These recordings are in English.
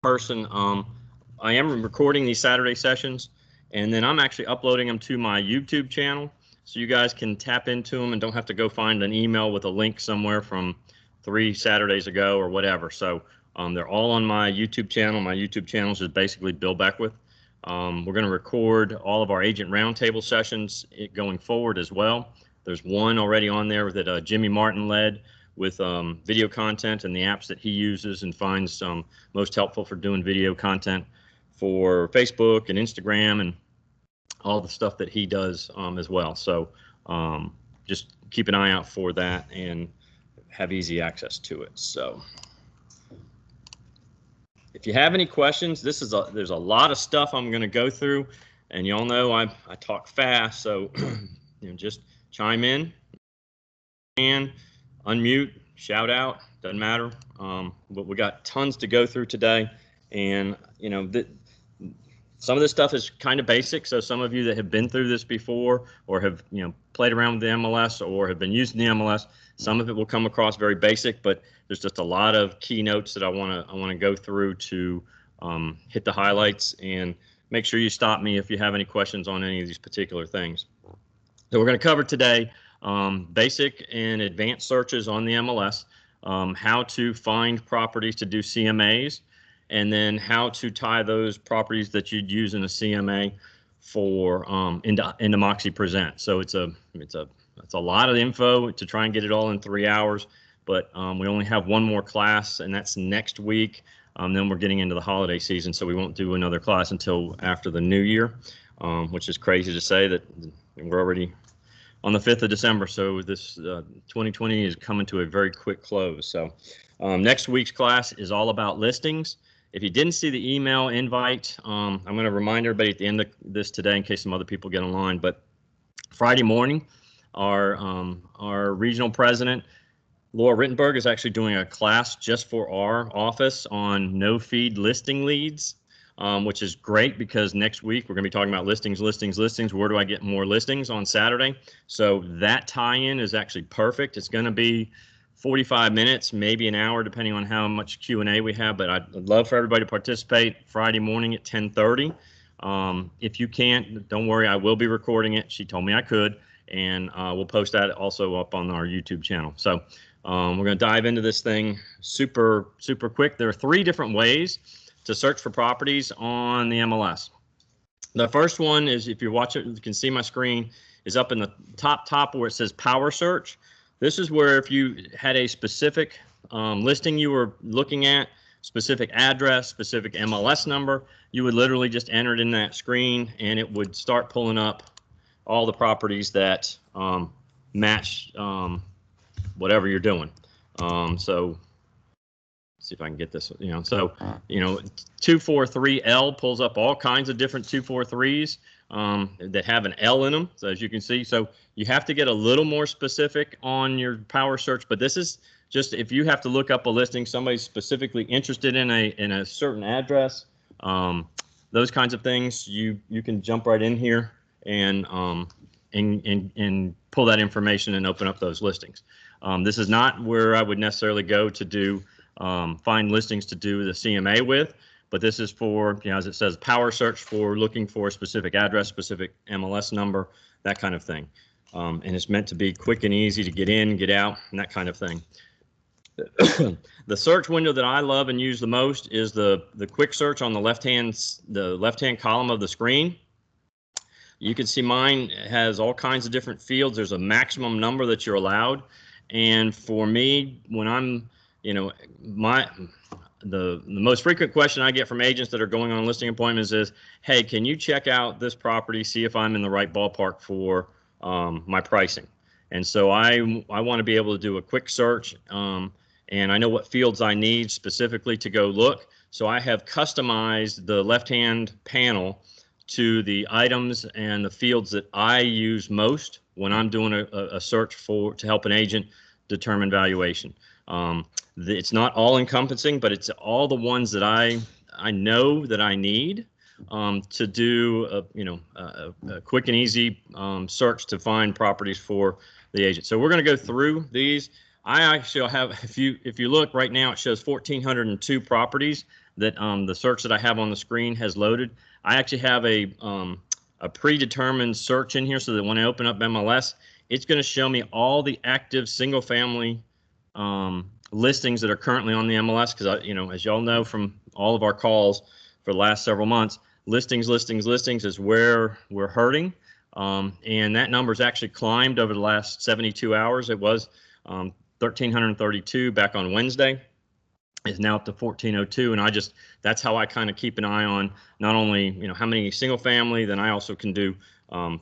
person. I am recording these Saturday sessions, and then I'm actually uploading them to my YouTube channel, so you guys can tap into them and don't have to go find an email with a link somewhere from 3 Saturdays ago or whatever. So they're all on my YouTube channel. My YouTube channel is just basically Bill Beckwith. We're going to record all of our agent roundtable sessions going forward as well. There's one already on there that Jimmy Martin led with video content and the apps that he uses and finds most helpful for doing video content for Facebook and Instagram and all the stuff that he does as well. So just keep an eye out for that and have easy access to it. So if you have any questions, there's a lot of stuff I'm going to go through, and y'all know I talk fast, so just chime in and unmute, shout out, doesn't matter. But we got tons to go through today, and some of this stuff is kind of basic. So some of you that have been through this before or have played around with the MLS or have been using the MLS, some of it will come across very basic, but there's just a lot of keynotes that I want to go through to hit the highlights, and make sure you stop me if you have any questions on any of these particular things. So we're going to cover today basic and advanced searches on the MLS, how to find properties to do CMAs, and then how to tie those properties that you'd use in a CMA for into Moxi Present. So it's a lot of info to try and get it all in 3 hours, but we only have one more class, and that's next week. Then we're getting into the holiday season, so we won't do another class until after the new year, which is crazy to say that we're already on the 5th of December. So this 2020 is coming to a very quick close. So next week's class is all about listings. If you didn't see the email invite, I'm going to remind everybody at the end of this today in case some other people get online. But Friday morning, our regional president, Laura Rittenberg, is actually doing a class just for our office on no-feed listing leads, which is great because next week we're going to be talking about listings. Where do I get more listings on Saturday? So that tie-in is actually perfect. It's going to be 45 minutes, maybe an hour, depending on how much Q&A we have, but I'd love for everybody to participate Friday morning at 10:30. If you can't, don't worry, I will be recording it. She told me I could, and we'll post that also up on our YouTube channel. So we're going to dive into this thing super quick. There are 3 different ways to search for properties on the MLS. The first one is, if you're watching, you can see my screen, is up in the top where it says Power Search. This is where if you had a specific listing you were looking at, specific address, specific MLS number, you would literally just enter it in that screen, and it would start pulling up all the properties that match whatever you're doing. So let's see if I can get this. 243L pulls up all kinds of different 243s that have an L in them. So as you can see, so you have to get a little more specific on your power search. But this is just if you have to look up a listing, somebody's specifically interested in a certain address, those kinds of things. You can jump right in here and pull that information and open up those listings. This is not where I would necessarily go to do find listings to do the CMA with, but this is for, as it says, power search for looking for a specific address, specific MLS number, that kind of thing. And it's meant to be quick and easy to get in, get out, and that kind of thing. The search window that I love and use the most is the quick search on the left-hand column of the screen. You can see mine has all kinds of different fields. There's a maximum number that you're allowed. And for me, when I'm, the most frequent question I get from agents that are going on listing appointments is, hey, can you check out this property, see if I'm in the right ballpark for my pricing? And so I want to be able to do a quick search, and I know what fields I need specifically to go look. So I have customized the left-hand panel to the items and the fields that I use most when I'm doing a search to help an agent determine valuation. It's not all encompassing, but it's all the ones that I know that I need to do a quick and easy search to find properties for the agent. So we're going to go through these. I actually have, if you look right now, it shows 1,402 properties. that the search that I have on the screen has loaded. I actually have a predetermined search in here so that when I open up MLS, it's going to show me all the active single-family listings that are currently on the MLS. Because, as y'all know from all of our calls for the last several months, listings is where we're hurting. And that number's actually climbed over the last 72 hours. It was 1,332 back on Wednesday. Is now up to 1,402, and that's how I kind of keep an eye on not only how many single family, then I also can do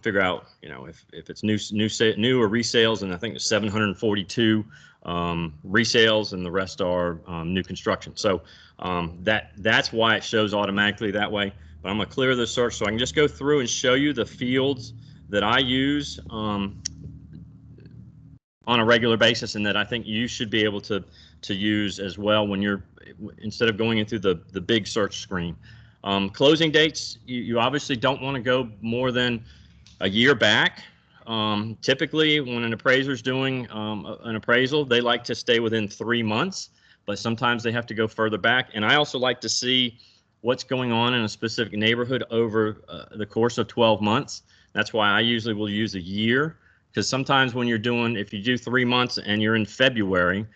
figure out if it's new or resales, and I think it's 742 resales, and the rest are new construction. So that's why it shows automatically that way. But I'm gonna clear the search so I can just go through and show you the fields that I use on a regular basis, and that I think you should be able to use as well when you're, instead of going into the big search screen. Closing dates, you obviously don't want to go more than a year back. Typically, when an appraiser's doing an appraisal, they like to stay within 3 months, but sometimes they have to go further back. And I also like to see what's going on in a specific neighborhood over the course of 12 months. That's why I usually will use a year, because sometimes when if you do 3 months and you're in February,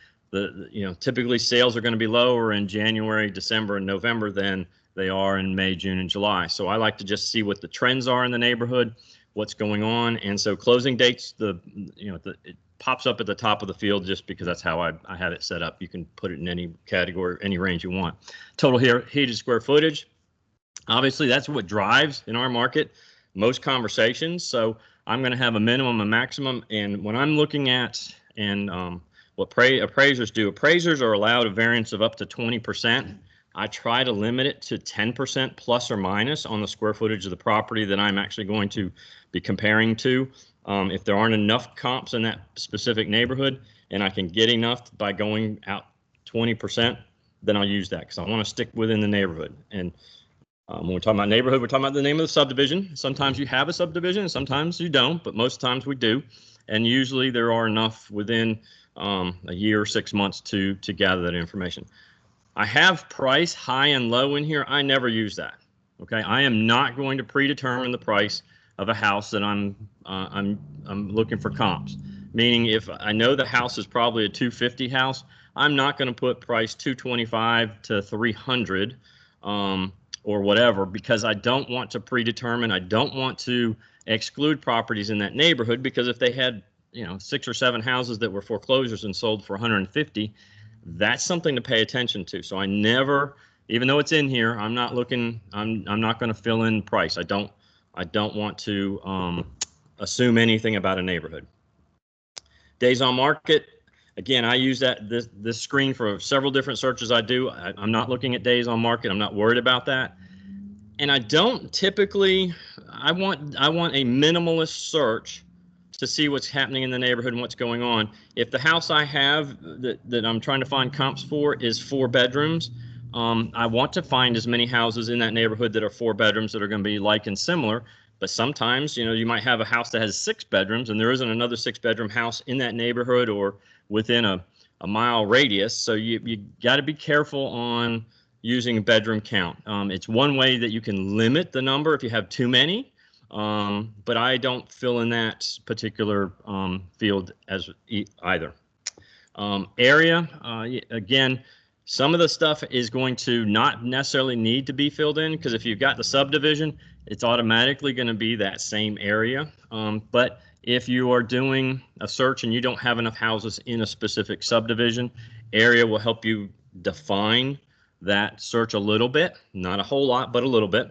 typically sales are going to be lower in January, December, and November than they are in May, June, and July. So I like to just see what the trends are in the neighborhood, what's going on. And so closing dates, it pops up at the top of the field just because that's how I have it set up. You can put it in any category, any range you want. Total heated square footage. Obviously, that's what drives in our market most conversations. So I'm going to have a minimum and maximum. And when I'm looking at what appraisers do, appraisers are allowed a variance of up to 20%. I try to limit it to 10% plus or minus on the square footage of the property that I'm actually going to be comparing to. If there aren't enough comps in that specific neighborhood and I can get enough by going out 20%, then I'll use that, because I want to stick within the neighborhood. And when we're talking about neighborhood, we're talking about the name of the subdivision. Sometimes you have a subdivision, and sometimes you don't, but most times we do. And usually there are enough within a year or 6 months to gather that information. I have price high and low in here. I never use that. Okay, I am not going to predetermine the price of a house that I'm looking for comps. Meaning, if I know the house is probably a 250 house, I'm not going to put price 225 to 300 or whatever, because I don't want to predetermine. I don't want to exclude properties in that neighborhood, because if they had 6 or 7 houses that were foreclosures and sold for 150, that's something to pay attention to. So I never, even though it's in here, I'm not looking. I'm not going to fill in price. I don't want to assume anything about a neighborhood. Days on market. Again, I use this screen for several different searches I do. I'm not looking at days on market. I'm not worried about that. And I don't typically. I want a minimalist search to see what's happening in the neighborhood and what's going on. If the house I have that I'm trying to find comps for is 4 bedrooms, I want to find as many houses in that neighborhood that are 4 bedrooms that are going to be like and similar. But sometimes, you might have a house that has 6 bedrooms and there isn't another 6-bedroom house in that neighborhood or within a mile radius. So you got to be careful on using bedroom count. It's one way that you can limit the number if you have too many. But I don't fill in that particular field as either. Area, again, some of the stuff is going to not necessarily need to be filled in, because if you've got the subdivision, it's automatically going to be that same area. But if you are doing a search and you don't have enough houses in a specific subdivision, area will help you define that search a little bit, not a whole lot, but a little bit.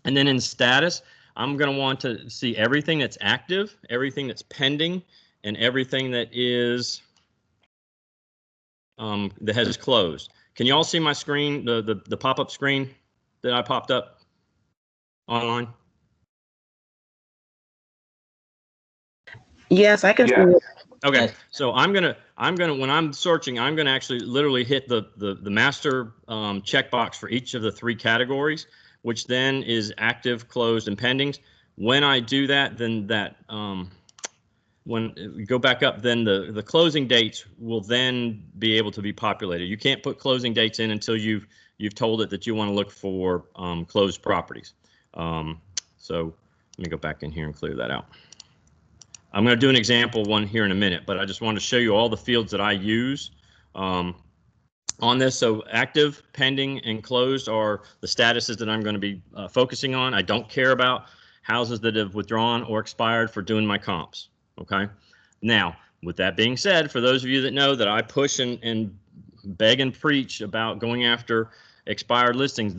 And then in status, I'm going to want to see everything that's active, everything that's pending, and everything that is that has closed. Can you all see my screen, the pop-up screen that I popped up online? Yes, I can see it. Okay, so I'm gonna when I'm searching, I'm gonna actually literally hit the master checkbox for each of the 3 categories, which then is active, closed, and pendings. When I do that, then that when we go back up, then the closing dates will then be able to be populated. You can't put closing dates in until you've told it that you want to look for closed properties. So let me go back in here and clear that out. I'm going to do an example one here in a minute, but I just wanted to show you all the fields that I use on this. So active, pending, and closed are the statuses that I'm going to be focusing on. I don't care about houses that have withdrawn or expired for doing my comps. Okay. Now, with that being said, for those of you that know that I push and beg and preach about going after expired listings,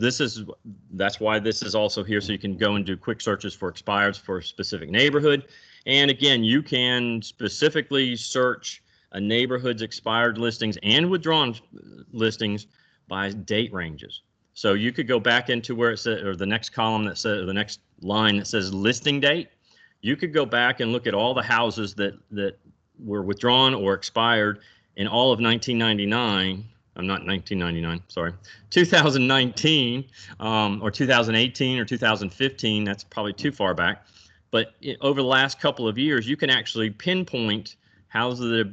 that's why this is also here, so you can go and do quick searches for expireds for a specific neighborhood. And again, you can specifically search a neighborhood's expired listings and withdrawn listings by date ranges. So you could go back into where it says, or the next column that says, or the next line that says listing date. You could go back and look at all the houses that were withdrawn or expired in all of 1999. I'm not 1999, sorry, 2019 or 2018 or 2015. That's probably too far back. But over the last couple of years, you can actually pinpoint houses that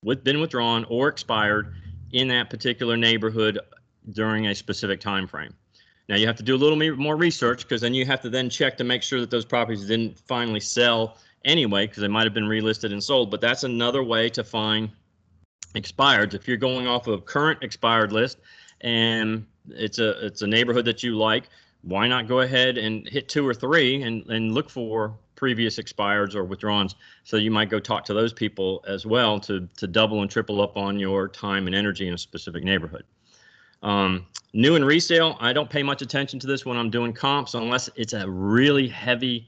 have been withdrawn or expired in that particular neighborhood during a specific time frame. Now, you have to do a little more research, because then you have to then check to make sure that those properties didn't finally sell anyway, because they might have been relisted and sold. But that's another way to find expireds. If you're going off of current expired list and it's a neighborhood that you like, why not go ahead and hit 2 or 3 and look for previous expireds or withdrawns? So you might go talk to those people as well to double and triple up on your time and energy in a specific neighborhood. New and resale, I don't pay much attention to this when I'm doing comps, unless it's a really heavy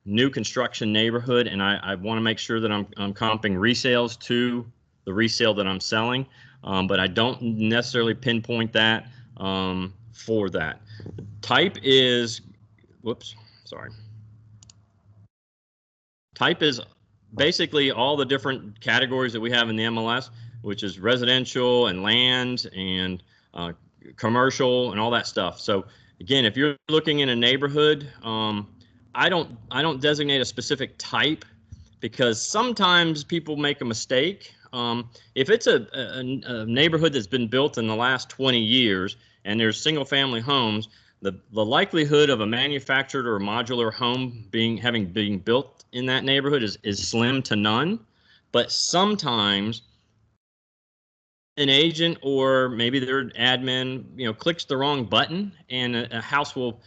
new construction neighborhood and I want to make sure that I'm comping resales to the resale that I'm selling, but I don't necessarily pinpoint that for that. Type is, Type is basically all the different categories that we have in the MLS, which is residential and land and commercial and all that stuff. So again, if you're looking in a neighborhood, I don't designate a specific type, because sometimes people make a mistake. If it's a neighborhood that's been built in the last 20 years and there's single family homes, the likelihood of a manufactured or modular home being built in that neighborhood is slim to none. But sometimes an agent or maybe their admin, clicks the wrong button and a house will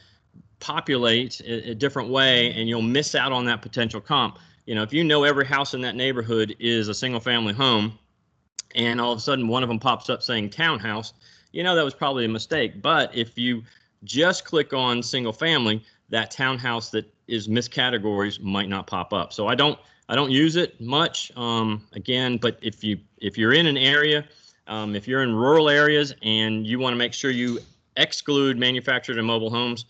populate a different way and you'll miss out on that potential comp. If you know every house in that neighborhood is a single family home and all of a sudden one of them pops up saying townhouse, that was probably a mistake. But if you just click on single family, that townhouse that is miscategories might not pop up. So I don't use it much, again, but if you're in an area, if you're in rural areas and you want to make sure you exclude manufactured and mobile homes,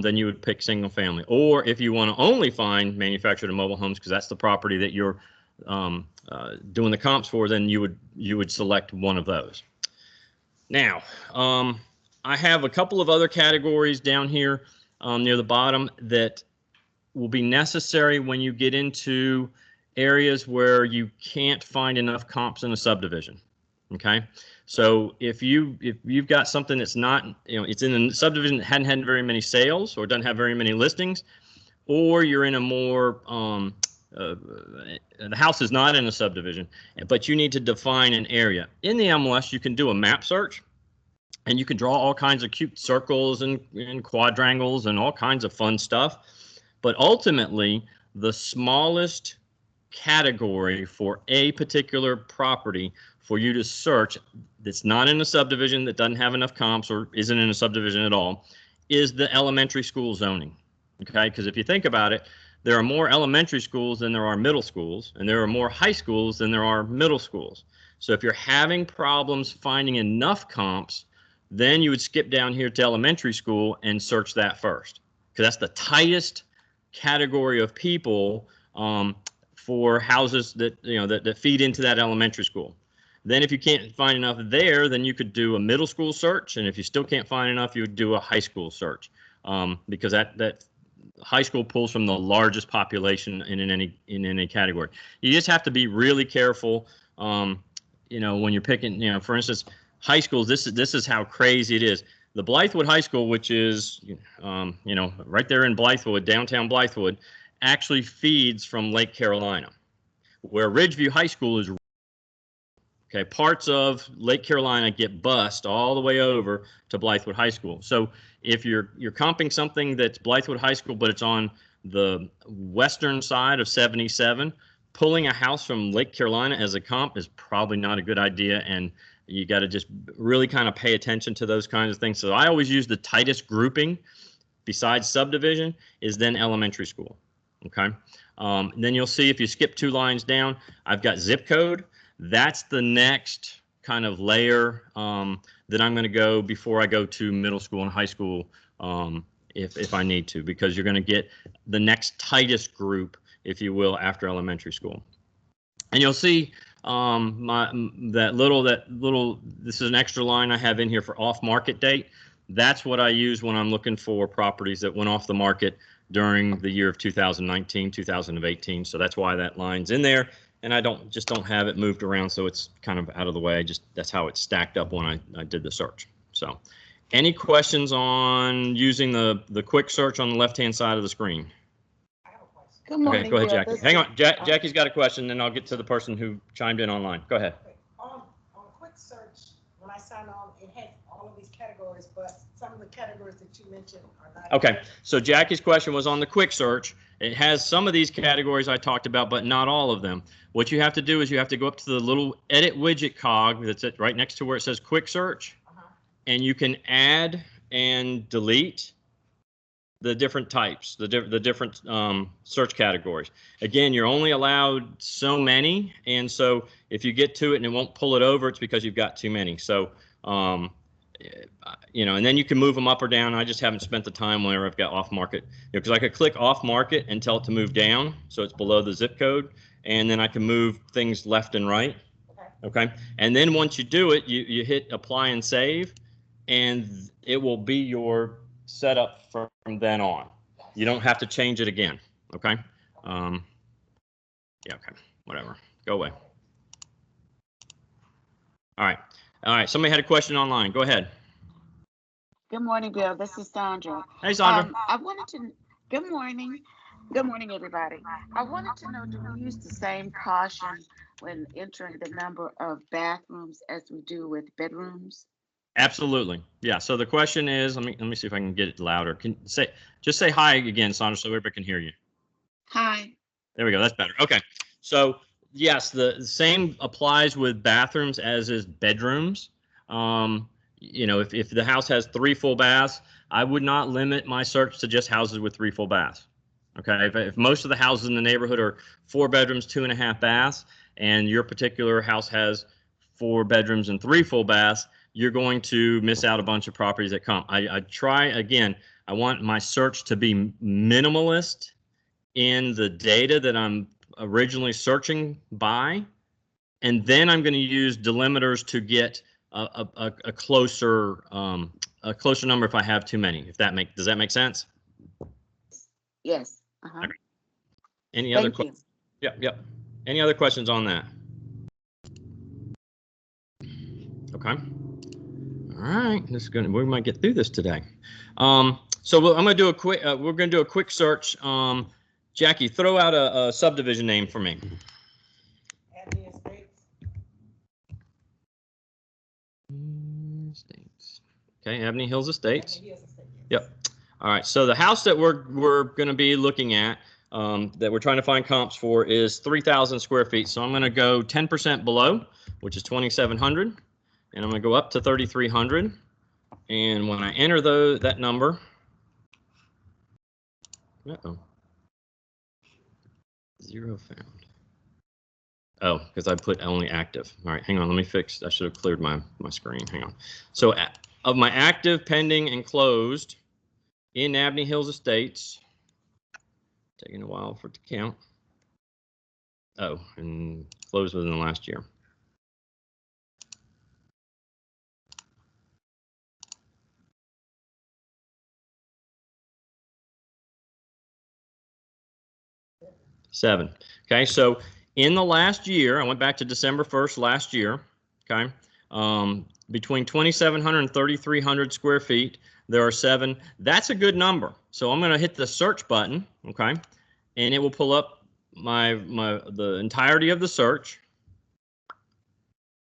then you would pick single family. Or if you want to only find manufactured and mobile homes, because that's the property that you're doing the comps for, then you would select one of those. Now, I have a couple of other categories down here near the bottom that will be necessary when you get into areas where you can't find enough comps in a subdivision. Okay, so if you've got something that's not, it's in a subdivision that hadn't had very many sales or doesn't have very many listings, or you're in a more the house is not in a subdivision, but you need to define an area. In the MLS, you can do a map search, and you can draw all kinds of cute circles and quadrangles and all kinds of fun stuff. But ultimately, the smallest category for a particular property for you to search that's not in a subdivision, that doesn't have enough comps or isn't in a subdivision at all, is the elementary school zoning. Okay, because if you think about it, there are more elementary schools than there are middle schools, and there are more high schools than there are middle schools. So if you're having problems finding enough comps, then you would skip down here to elementary school and search that first, because that's the tightest category of people for houses that that feed into that elementary school. Then if you can't find enough there, then you could do a middle school search, and if you still can't find enough, you would do a high school search, because high school pulls from the largest population in any category. You just have to be really careful. When you're picking, for instance, high schools. This is how crazy it is. The Blythewood High School, which is, right there in Blythewood, downtown Blythewood, actually feeds from Lake Carolina, where Ridgeview High School is. Okay, parts of Lake Carolina get bused all the way over to Blythewood High School. So if you're comping something that's Blythewood High School, but it's on the western side of 77, pulling a house from Lake Carolina as a comp is probably not a good idea, and you got to just really kind of pay attention to those kinds of things. So I always use the tightest grouping besides subdivision is then elementary school. Okay, then you'll see if you skip 2 lines down, I've got zip code. That's the next kind of layer that I'm going to go before I go to middle school and high school if I need to, because you're going to get the next tightest group, if you will, after elementary school. And you'll see that little, this is an extra line I have in here for off-market date. That's what I use when I'm looking for properties that went off the market during the year of 2019, 2018. So that's why that line's in there. And I don't have it moved around, so it's kind of out of the way. That's how it stacked up when I did the search. So, any questions on using the quick search on the left-hand side of the screen? Good morning. Okay, go ahead, Jackie. Hang on, Jackie's got a question, then I'll get to the person who chimed in online. Go ahead. Okay. On quick search, when I sign on, it has all of these categories, but some of the categories that you mentioned are not. Okay, so Jackie's question was on the quick search. It has some of these categories I talked about, but not all of them. What you have to do is you have to go up to the little edit widget cog that's right next to where it says quick search, and you can add and delete the different types, the different search categories. Again, you're only allowed so many, and so if you get to it and it won't pull it over, it's because you've got too many. So, and then you can move them up or down. I just haven't spent the time whenever I've got off market, because I could click off market and tell it to move down, so it's below the zip code, and then I can move things left and right. Okay, and then once you do it, you hit apply and save, and it will be your setup from then on. You don't have to change it again. Okay. Yeah. Okay. Whatever. Go away. All right. All right. Somebody had a question online. Go ahead. Good morning, Bill. This is Sandra. Hey, Sandra. I wanted to. Good morning. Good morning, everybody. I wanted to know, do we use the same caution when entering the number of bathrooms as we do with bedrooms? Absolutely. Yeah. So the question is, let me see if I can get it louder. Just say hi again, Sandra, so everybody can hear you. Hi. There we go. That's better. Okay. So yes, the same applies with bathrooms as is bedrooms. If the house has 3 full baths, I would not limit my search to just houses with 3 full baths. Okay. If most of the houses in the neighborhood are 4 bedrooms, 2.5 baths, and your particular house has 4 bedrooms and 3 full baths, you're going to miss out a bunch of properties that come. I try, again, I want my search to be minimalist in the data that I'm originally searching by, and then I'm going to use delimiters to get a closer number if I have too many. Does that make sense? Yes. Okay. Any other questions? Yep. Any other questions on that? Okay. All right, we might get through this today. So I'm going to do a quick. We're going to do a quick search. Jackie, throw out a subdivision name for me. Abney Estates. Okay, Abney Hills Estates. Yep. All right. So the house that we're going to be looking at, that we're trying to find comps for, is 3,000 square feet. So I'm going to go 10% below, which is 2,700. And I'm going to go up to 3,300. And when I enter that number, zero found. Oh, because I put only active. All right, hang on. Let me fix. I should have cleared my screen. Hang on. So of my active, pending, and closed in Abney Hills Estates, taking a while for it to count. Oh, and closed within the last year. 7. Okay, so in the last year, I went back to December 1st last year. Okay, between 2,700 and 3,300 square feet, there are 7. That's a good number. So I'm going to hit the search button. Okay, and it will pull up the entirety of the search.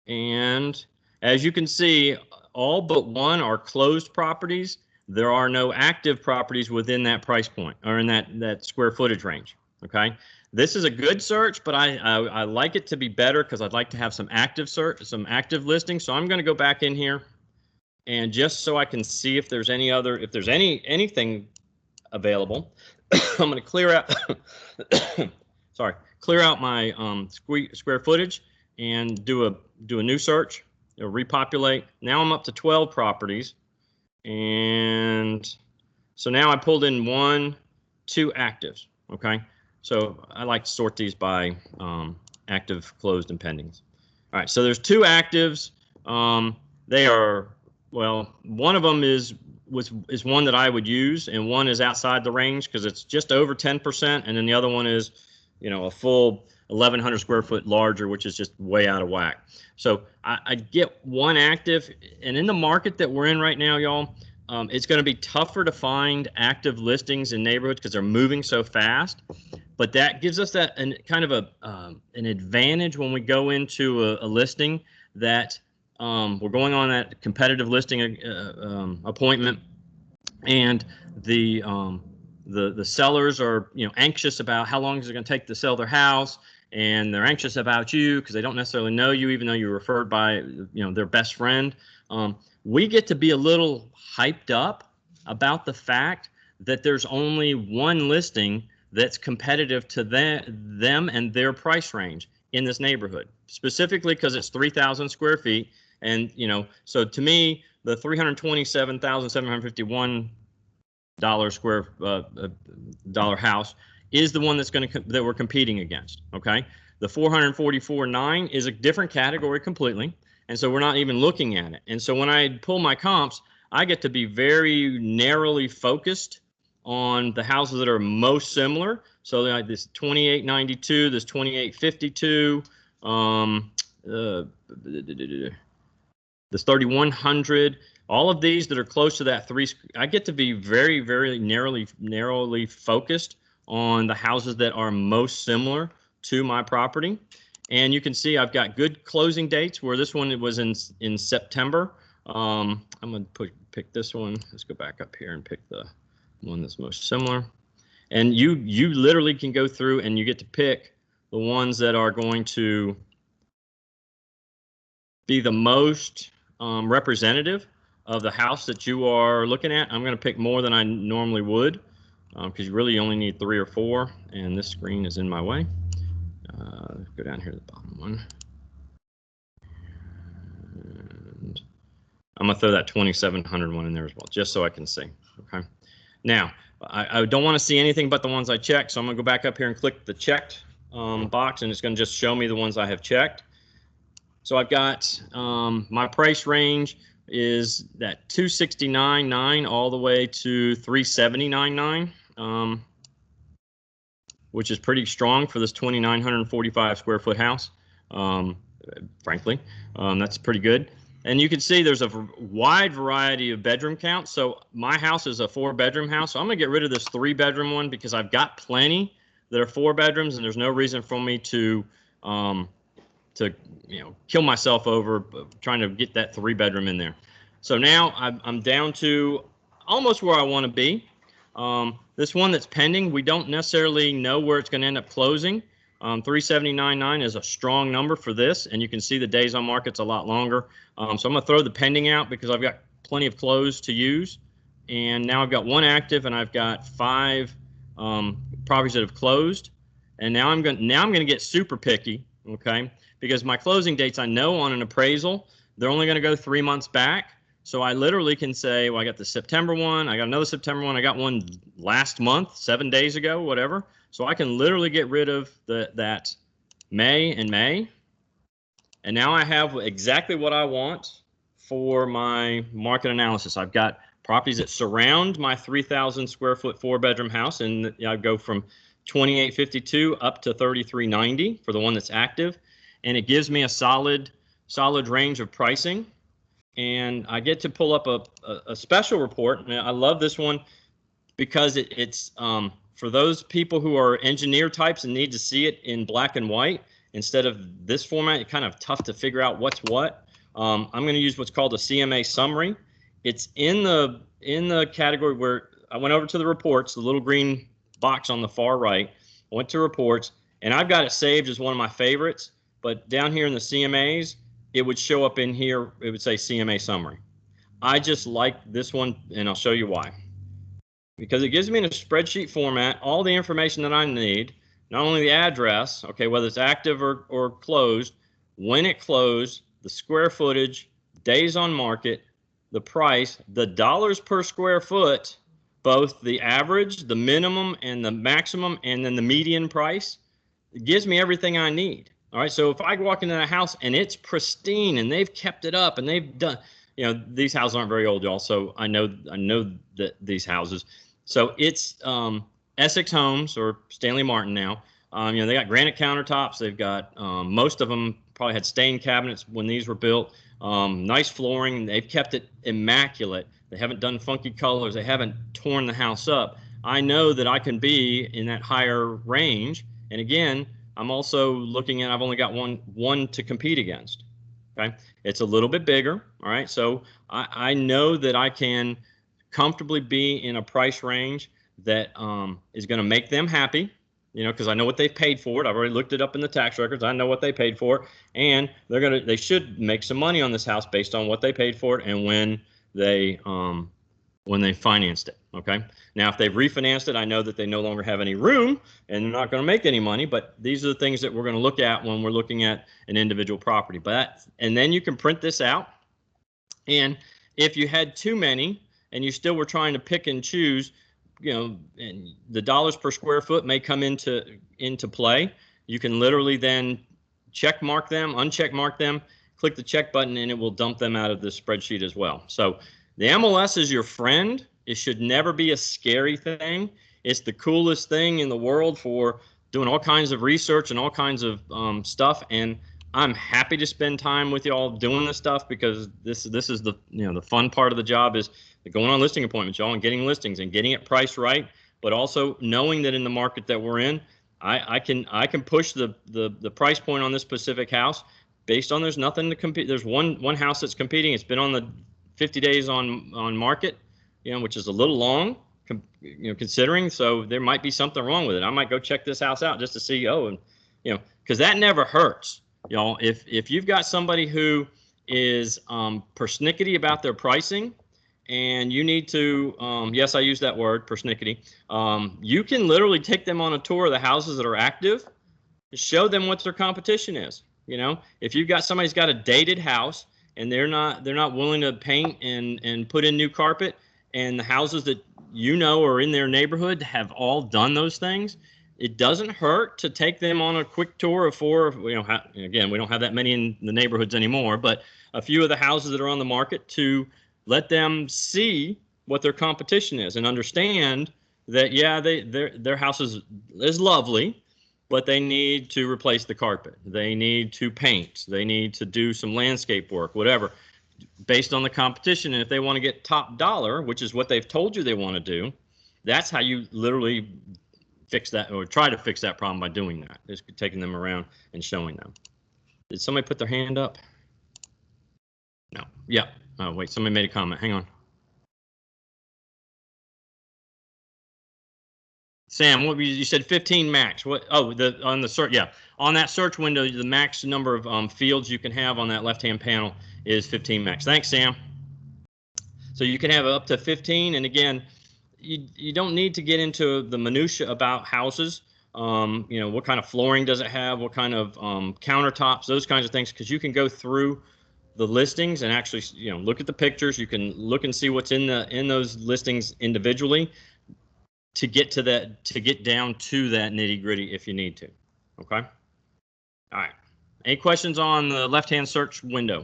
And as you can see, all but one are closed properties. There are no active properties within that price point or in that square footage range. Okay, this is a good search, but I like it to be better because I'd like to have some active search, some active listings. So I'm going to go back in here, and just so I can see if there's anything available, I'm going to clear out clear out my square footage and do a new search. It'll repopulate. Now I'm up to 12 properties, and so now I pulled in 1, 2 actives. Okay, so I like to sort these by active, closed, and pendings. All right, so there's 2 actives. They are, well, one of them is one that I would use, and one is outside the range because it's just over 10%, and then the other one is, a full 1,100 square foot larger, which is just way out of whack. So I get 1 active, and in the market that we're in right now, y'all, it's going to be tougher to find active listings in neighborhoods because they're moving so fast. But that gives us kind of an advantage when we go into a listing that we're going on that competitive listing appointment, and the sellers are anxious about how long is it going to take to sell their house, and they're anxious about you because they don't necessarily know you, even though you're referred by their best friend. We get to be a little hyped up about the fact that there's only 1 listing that's competitive to them and their price range in this neighborhood, specifically because it's 3,000 square feet. And so to me, the $327,751 dollar house is the one that we're competing against. Okay, the 444.9 is a different category completely, and so we're not even looking at it. And so when I pull my comps, I get to be very narrowly focused on the houses that are most similar. So like this 2892, this 2852, this 3100. All of these that are close to that 3, I get to be very, very narrowly focused on the houses that are most similar to my property. And you can see I've got good closing dates where this one was in September. I'm going to pick this one. Let's go back up here and pick the one that's most similar. And you literally can go through and you get to pick the ones that are going to be the most representative of the house that you are looking at. I'm going to pick more than I normally would because you really only need 3 or 4, and this screen is in my way. Go down here to the bottom one. And I'm going to throw that 2,700 one in there as well, just so I can see. Okay. Now, I don't want to see anything but the ones I checked, so I'm going to go back up here and click the checked box, and it's going to just show me the ones I have checked. So I've got my price range is that 269.9 all the way to 379.9, which is pretty strong for this 2,945 square foot house. Frankly, that's pretty good. And you can see there's a wide variety of bedroom counts. So my house is a 4-bedroom house. So I'm going to get rid of this 3-bedroom one because I've got plenty that are 4 bedrooms, and there's no reason for me to kill myself over trying to get that 3-bedroom in there. So now I'm down to almost where I want to be. This one that's pending, we don't necessarily know where it's going to end up closing. 379.9 is a strong number for this, and you can see the days on market's a lot longer. So I'm going to throw the pending out because I've got plenty of closed to use. And now I've got 1 active, and I've got 5 properties that have closed. And now I'm going to get super picky, okay? Because my closing dates, I know on an appraisal, they're only going to go 3 months back. So I literally can say, well, I got the September one, I got another September one, I got one last month, 7 days ago, whatever. So I can literally get rid of that May and May. And now I have exactly what I want for my market analysis. I've got properties that surround my 3,000 square foot 4-bedroom house, and I go from $28.52 up to $33.90 for the one that's active, and it gives me a solid range of pricing. And I get to pull up a special report, and I love this one because it's for those people who are engineer types and need to see it in black and white instead of this format. It's kind of tough to figure out what's what. I'm going to use what's called a CMA summary. It's in the category where I went over to the reports, the little green box on the far right. I went to reports, and I've got it saved as one of my favorites. But down here in the CMAs, it would show up in here. It would say CMA summary. I just like this one, and I'll show you why. Because it gives me in a spreadsheet format all the information that I need, not only the address, okay, whether it's active or closed, when it closed, the square footage, days on market, the price, the dollars per square foot, both the average, the minimum, and the maximum, and then the median price. It gives me everything I need. All right, so if I walk into a house and it's pristine and they've kept it up and they've done, you know, these houses aren't very old, y'all. So I know that these houses. So it's Essex Homes or Stanley Martin now. You know, they got granite countertops. They've got most of them probably had stained cabinets when these were built. Nice flooring. They've kept it immaculate. They haven't done funky colors. They haven't torn the house up. I know that I can be in that higher range. And again, I'm also looking at, I've only got one to compete against. Okay, it's a little bit bigger. All right, so I know that I can comfortably be in a price range that is going to make them happy. You know, because I know what they've paid for it. I've already looked it up in the tax records. I know what they paid for it, and they should make some money on this house based on what they paid for it and when they financed it. Okay. Now, if they've refinanced it, I know that they no longer have any room and they're not going to make any money. But these are the things that we're going to look at when we're looking at an individual property. And then you can print this out. And if you had too many and you still were trying to pick and choose, you know, and the dollars per square foot may come into play. You can literally then check mark them, uncheck mark them, click the check button, and it will dump them out of the spreadsheet as well. So the MLS is your friend. It should never be a scary thing. It's the coolest thing in the world for doing all kinds of research and all kinds of stuff. And I'm happy to spend time with y'all doing this stuff because this is the the fun part of the job is going on listing appointments, y'all, and getting listings and getting it priced right, but also knowing that in the market that we're in, I can push the price point on this specific house based on there's nothing to compete. There's one house that's competing. It's been on the 50 days on market, which is a little long, considering. So there might be something wrong with it. I might go check this house out just to see. Because that never hurts, y'all. If you've got somebody who is persnickety about their pricing, and you need to, yes, I use that word, persnickety. You can literally take them on a tour of the houses that are active, show them what their competition is. If you've got somebody's got a dated house and they're not willing to paint and put in new carpet, and the houses that are in their neighborhood have all done those things, it doesn't hurt to take them on a quick tour of four. Again, we don't have that many in the neighborhoods anymore, but a few of the houses that are on the market to let them see what their competition is and understand that, their house is lovely, but they need to replace the carpet. They need to paint. They need to do some landscape work, whatever, based on the competition. And if they want to get top dollar, which is what they've told you they want to do, that's how you literally fix that, or try to fix that problem, by doing that. Just taking them around and showing them. Did somebody put their hand up? No. Yeah. Oh, wait, somebody made a comment. Hang on. Sam, what you said 15 max. What? Oh, on the search, on that search window, the max number of fields you can have on that left-hand panel is 15 max. Thanks, Sam. So you can have up to 15, and again, you don't need to get into the minutia about houses. What kind of flooring does it have? What kind of countertops? Those kinds of things, because you can go through the listings and actually, look at the pictures. You can look and see what's in those listings individually to get to that, to get down to that nitty gritty if you need to. Okay. All right. Any questions on the left-hand search window?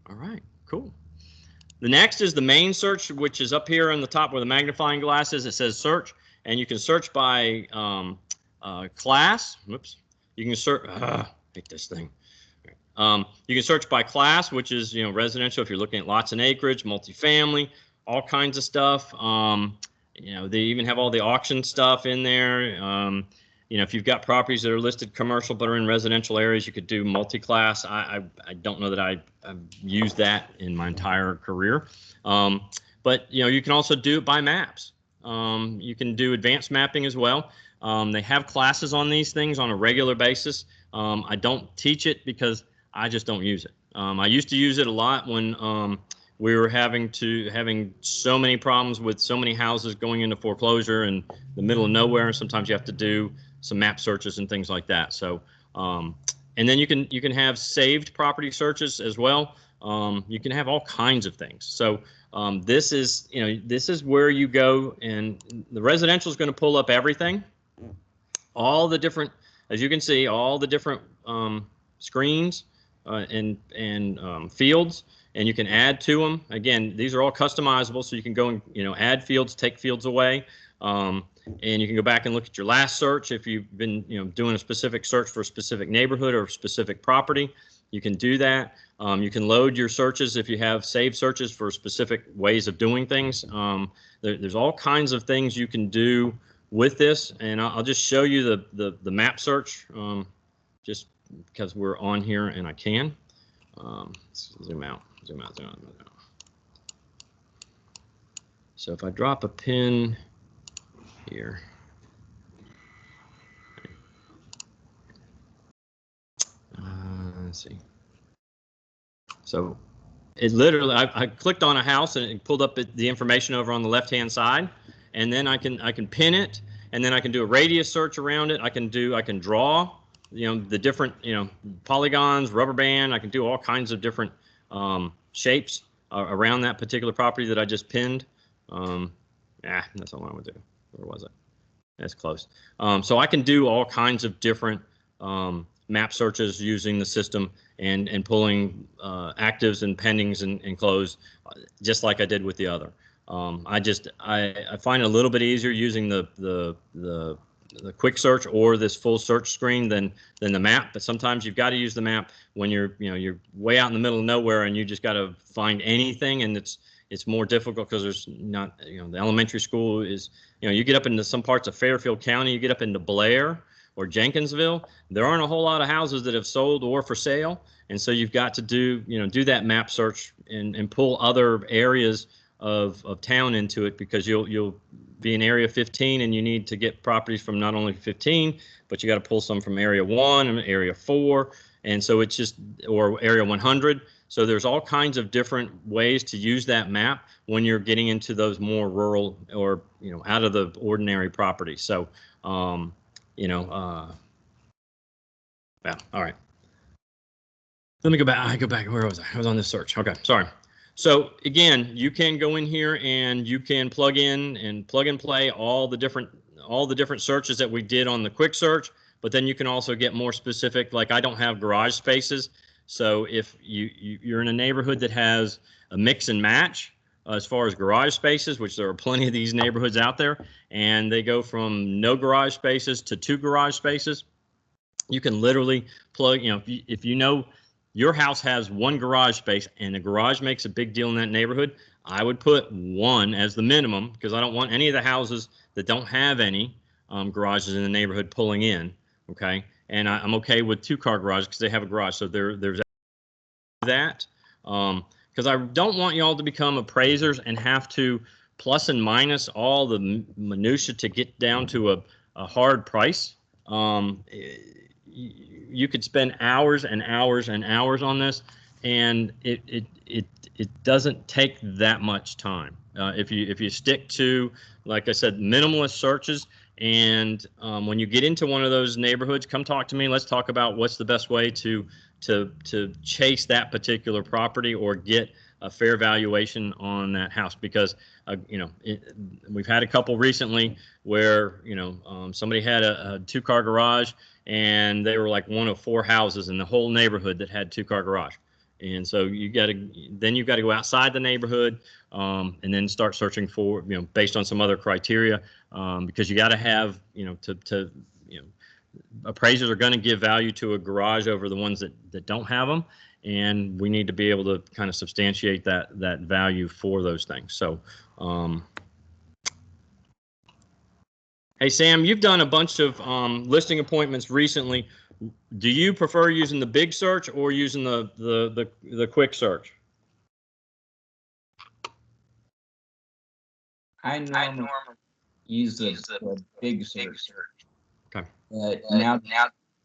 All right, cool. The next is the main search, which is up here on the top where the magnifying glass is. It says search. and you can search by class. Whoops. You can search. Hate this thing. You can search by class, which is residential. If you're looking at lots and acreage, multifamily, all kinds of stuff. They even have all the auction stuff in there. If you've got properties that are listed commercial but are in residential areas, you could do multi-class. I don't know that I've used that in my entire career. But you can also do it by maps. You can do advanced mapping as well. They have classes on these things on a regular basis. I don't teach it because I just don't use it. I used to use it a lot when we were having so many problems with so many houses going into foreclosure in the middle of nowhere. Sometimes you have to do some map searches and things like that. So, and then you can have saved property searches as well. You can have all kinds of things. So this is where you go, and the residential is going to pull up everything, all the different, as you can see, all the different screens and fields, and you can add to them. Again, these are all customizable, so you can go and add fields, take fields away, and you can go back and look at your last search if you've been doing a specific search for a specific neighborhood or a specific property. You can do that. You can load your searches if you have saved searches for specific ways of doing things. There's all kinds of things you can do with this, and I'll just show you the map search just because we're on here and I can. Zoom out. So if I drop a pin here. Let's see. So it literally, I clicked on a house and it pulled up the information over on the left-hand side, and then I can pin it, and then I can do a radius search around it. I can draw, the different, polygons, rubber band. I can do all kinds of different shapes around that particular property that I just pinned. That's not what I would do. Where was it? That's close. So I can do all kinds of different map searches using the system and pulling actives and pendings and closed, just like I did with the other. I find it a little bit easier using the quick search or this full search screen than the map. But sometimes you've got to use the map when you're way out in the middle of nowhere and you just got to find anything, and it's more difficult because there's not, the elementary school is, you get up into some parts of Fairfield County, you get up into Blair or Jenkinsville, there aren't a whole lot of houses that have sold or for sale. And so you've got to do that map search and pull other areas of town into it, because you'll be in area 15 and you need to get properties from not only 15, but you got to pull some from area 1 and area 4. And so it's just, or area 100. So there's all kinds of different ways to use that map when you're getting into those more rural or, out of the ordinary property. So, yeah, all right. Let me go back. I go back. Where was I? I was on this search. Okay, sorry. So again, you can go in here and you can plug in and plug and play all the different searches that we did on the quick search, but then you can also get more specific. Like, I don't have garage spaces. So if you're in a neighborhood that has a mix and match as far as garage spaces, which there are plenty of these neighborhoods out there, and they go from no garage spaces to 2 garage spaces, you can literally plug, if your house has 1 garage space and the garage makes a big deal in that neighborhood, I would put 1 as the minimum, because I don't want any of the houses that don't have any garages in the neighborhood pulling in, okay? And I'm okay with 2-car garages because they have a garage. So there's that, because I don't want y'all to become appraisers and have to plus and minus all the minutia to get down to a hard price. You could spend hours and hours and hours on this, and it doesn't take that much time if you stick to, like I said, minimalist searches. And when you get into one of those neighborhoods, come talk to me. Let's talk about what's the best way to chase that particular property or get a fair valuation on that house. Because we've had a couple recently where somebody had a 2-car garage, and they were like one of 4 houses in the whole neighborhood that had 2-car garage. And so you've got to go outside the neighborhood and then start searching for, based on some other criteria, because you got to have, appraisers are going to give value to a garage over the ones that don't have them, and we need to be able to kind of substantiate that value for those things. So, hey Sam, you've done a bunch of listing appointments recently. Do you prefer using the big search or using the quick search? I normally use the big search. Okay. Now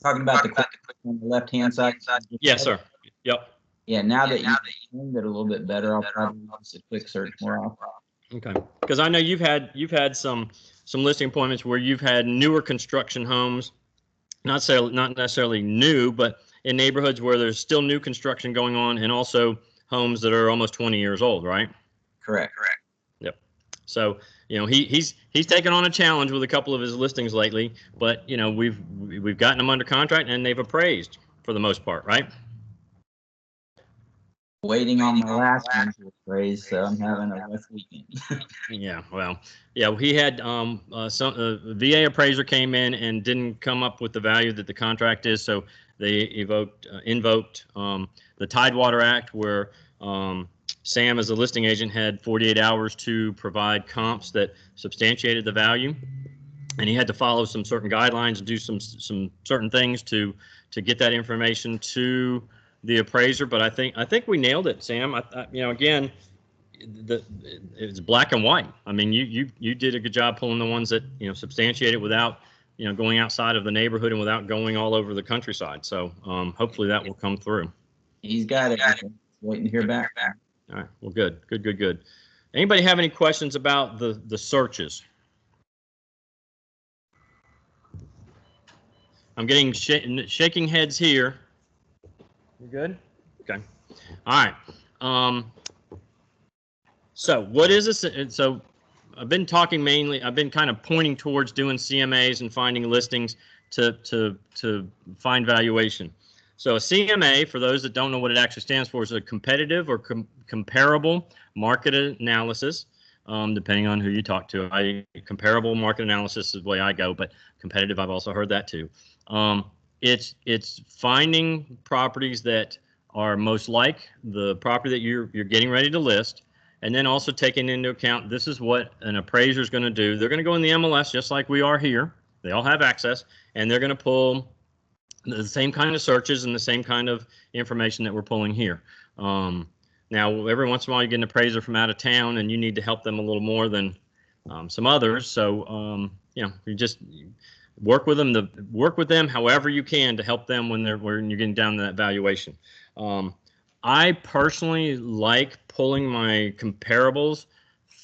talking about the quick on the left-hand side. Yes, sir. Yep. Yeah, now that you've explained it a little bit better, I'll probably use the quick search more often. Okay. Because I know you've had some listing appointments where you've had newer construction homes, not necessarily new, but in neighborhoods where there's still new construction going on, and also homes that are almost 20 years old, right? Correct. Yep. So, he's taken on a challenge with a couple of his listings lately, but we've gotten them under contract and they've appraised for the most part, right? Waiting on my last one to appraise, so I'm having a rough weekend. Yeah, well, yeah, he had some VA appraiser came in and didn't come up with the value that the contract is, so they invoked the Tidewater Act, where Sam, as a listing agent, had 48 hours to provide comps that substantiated the value, and he had to follow some certain guidelines and do some certain things to get that information to the appraiser. But I think we nailed it, Sam. Again, it's black and white. I mean, you did a good job pulling the ones that substantiated without going outside of the neighborhood and without going all over the countryside. So hopefully that will come through. He's got it. Waiting to hear back. All right. Well, good. Anybody have any questions about the searches? I'm getting shaking heads here. You good? Okay. All right. So what is this? So I've been kind of pointing towards doing CMAs and finding listings to find valuation. So a CMA, for those that don't know what it actually stands for, is a competitive or comparable market analysis, depending on who you talk to. Comparable market analysis is the way I go, but competitive, I've also heard that too. It's finding properties that are most like the property that you're getting ready to list, and then also taking into account this is what an appraiser is going to do. They're going to go in the MLS just like we are here. They all have access, and they're going to pull the same kind of searches and the same kind of information that we're pulling here. Now, every once in a while, you get an appraiser from out of town, and you need to help them a little more than some others. So, you just work with them however you can to help them when you're getting down to that valuation. I personally like pulling my comparables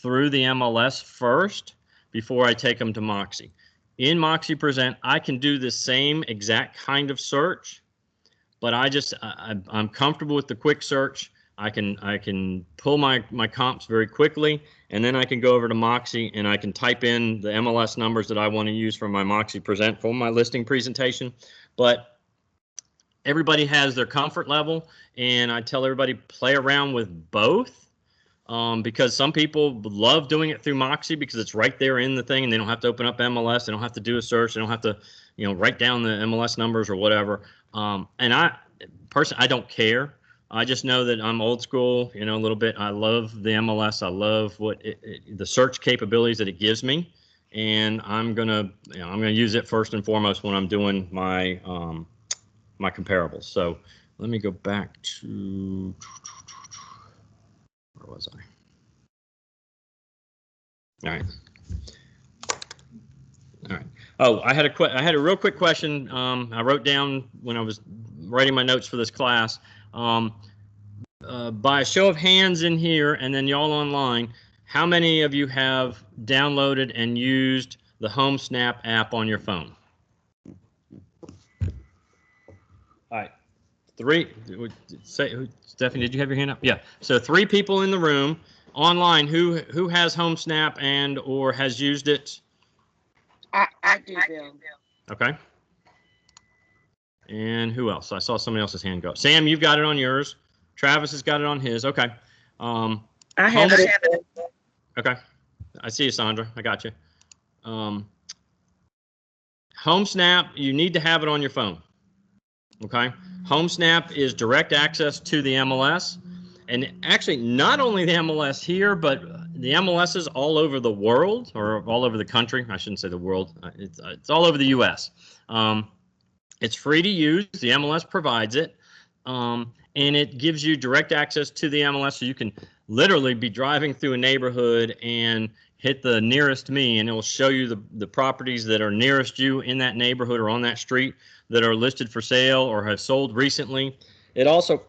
through the MLS first before I take them to Moxi. In Moxi Present, I can do the same exact kind of search, but I'm comfortable with the quick search. I can pull my comps very quickly, and then I can go over to Moxi and I can type in the MLS numbers that I want to use for my Moxi Present for my listing presentation. But everybody has their comfort level, and I tell everybody play around with both. Because some people love doing it through Moxi because it's right there in the thing, and they don't have to open up MLS. They don't have to do a search. They don't have to, write down the MLS numbers or whatever. And I don't care. I just know that I'm old school, a little bit. I love the MLS. I love the search capabilities that it gives me, and I'm gonna use it first and foremost when I'm doing my my comparables. So let me go back to. Where was I? All right. Oh, I had a real quick question. I wrote down when I was writing my notes for this class. By a show of hands in here, and then y'all online, how many of you have downloaded and used the HomeSnap app on your phone? All right. 3. Stephanie, did you have your hand up? Yeah. So 3 people in the room online who has HomeSnap and or has used it. I do, Bill. Okay. And who else? I saw somebody else's hand go up. Sam, you've got it on yours. Travis has got it on his. Okay. I have it. Okay. I see you, Sandra. I got you. HomeSnap, you need to have it on your phone. Okay. HomeSnap is direct access to the MLS. And actually, not only the MLS here, but the MLSs all over the world, or all over the country. I shouldn't say the world. It's all over the U.S. It's free to use. The MLS provides it. And it gives you direct access to the MLS, so you can literally be driving through a neighborhood and hit the nearest me, and it will show you the properties that are nearest you in that neighborhood or on that street that are listed for sale or have sold recently. It also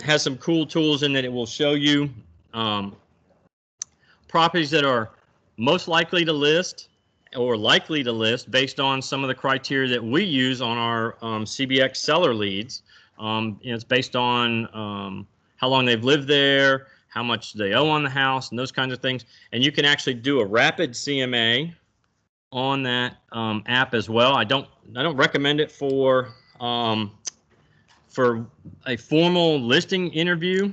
has some cool tools in that it will show you properties that are most likely to list or likely to list based on some of the criteria that we use on our CBX seller leads. It's based on how long they've lived there, how much they owe on the house, and those kinds of things. And you can actually do a rapid CMA on that app as well. I don't recommend it for a formal listing interview,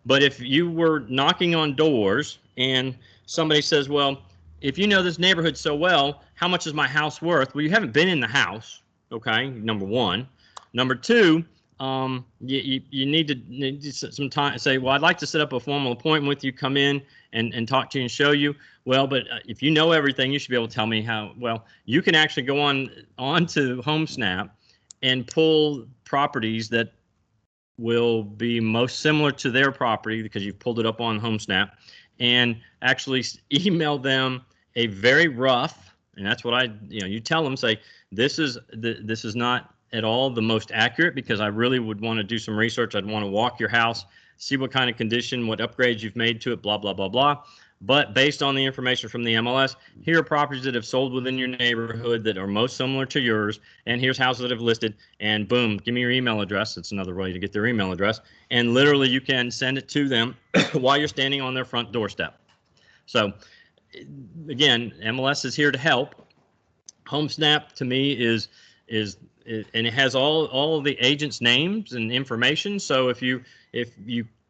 but if you were knocking on doors and somebody says, well, if you know this neighborhood so well, how much is my house worth? Well, you haven't been in the house, okay, number one. Number two, you need some time. Say, well, I'd like to set up a formal appointment with you, come in and talk to you and show you. Well, but if you know everything, you should be able to tell me how. Well, you can actually go on to HomeSnap and pull properties that will be most similar to their property because you've pulled it up on HomeSnap, and actually email them a very rough, and that's what you tell them, say, this is not at all the most accurate, because I really would want to do some research. I'd want to walk your house, see what kind of condition, what upgrades you've made to it, blah, blah, blah, blah. But based on the information from the MLS, here are properties that have sold within your neighborhood that are most similar to yours, and here's houses that have listed, and boom, give me your email address. It's another way to get their email address. And literally you can send it to them while you're standing on their front doorstep. So again, MLS is here to help. HomeSnap to me is and it has all of the agents' names and information. So if you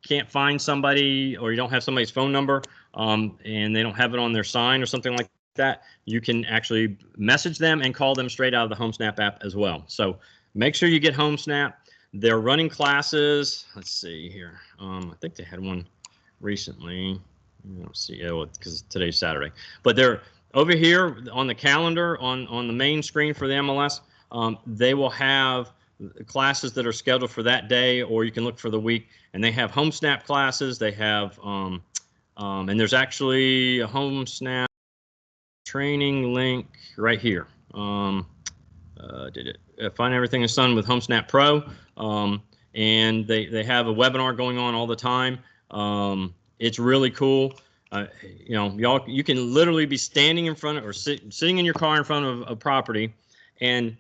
can't find somebody, or you don't have somebody's phone number, and they don't have it on their sign or something like that, you can actually message them and call them straight out of the HomeSnap app as well. So make sure you get HomeSnap. They're running classes. Let's see here. I think they had one recently. I don't see it because today's Saturday. But they're over here on the calendar on the main screen for the MLS. They will have classes that are scheduled for that day, or you can look for the week, and they have HomeSnap classes. They have and there's actually a HomeSnap training link right here. Find Everything is Done with HomeSnap Pro, and they have a webinar going on all the time. It's really cool. You can literally be standing in front of, or sitting in your car in front of a property, and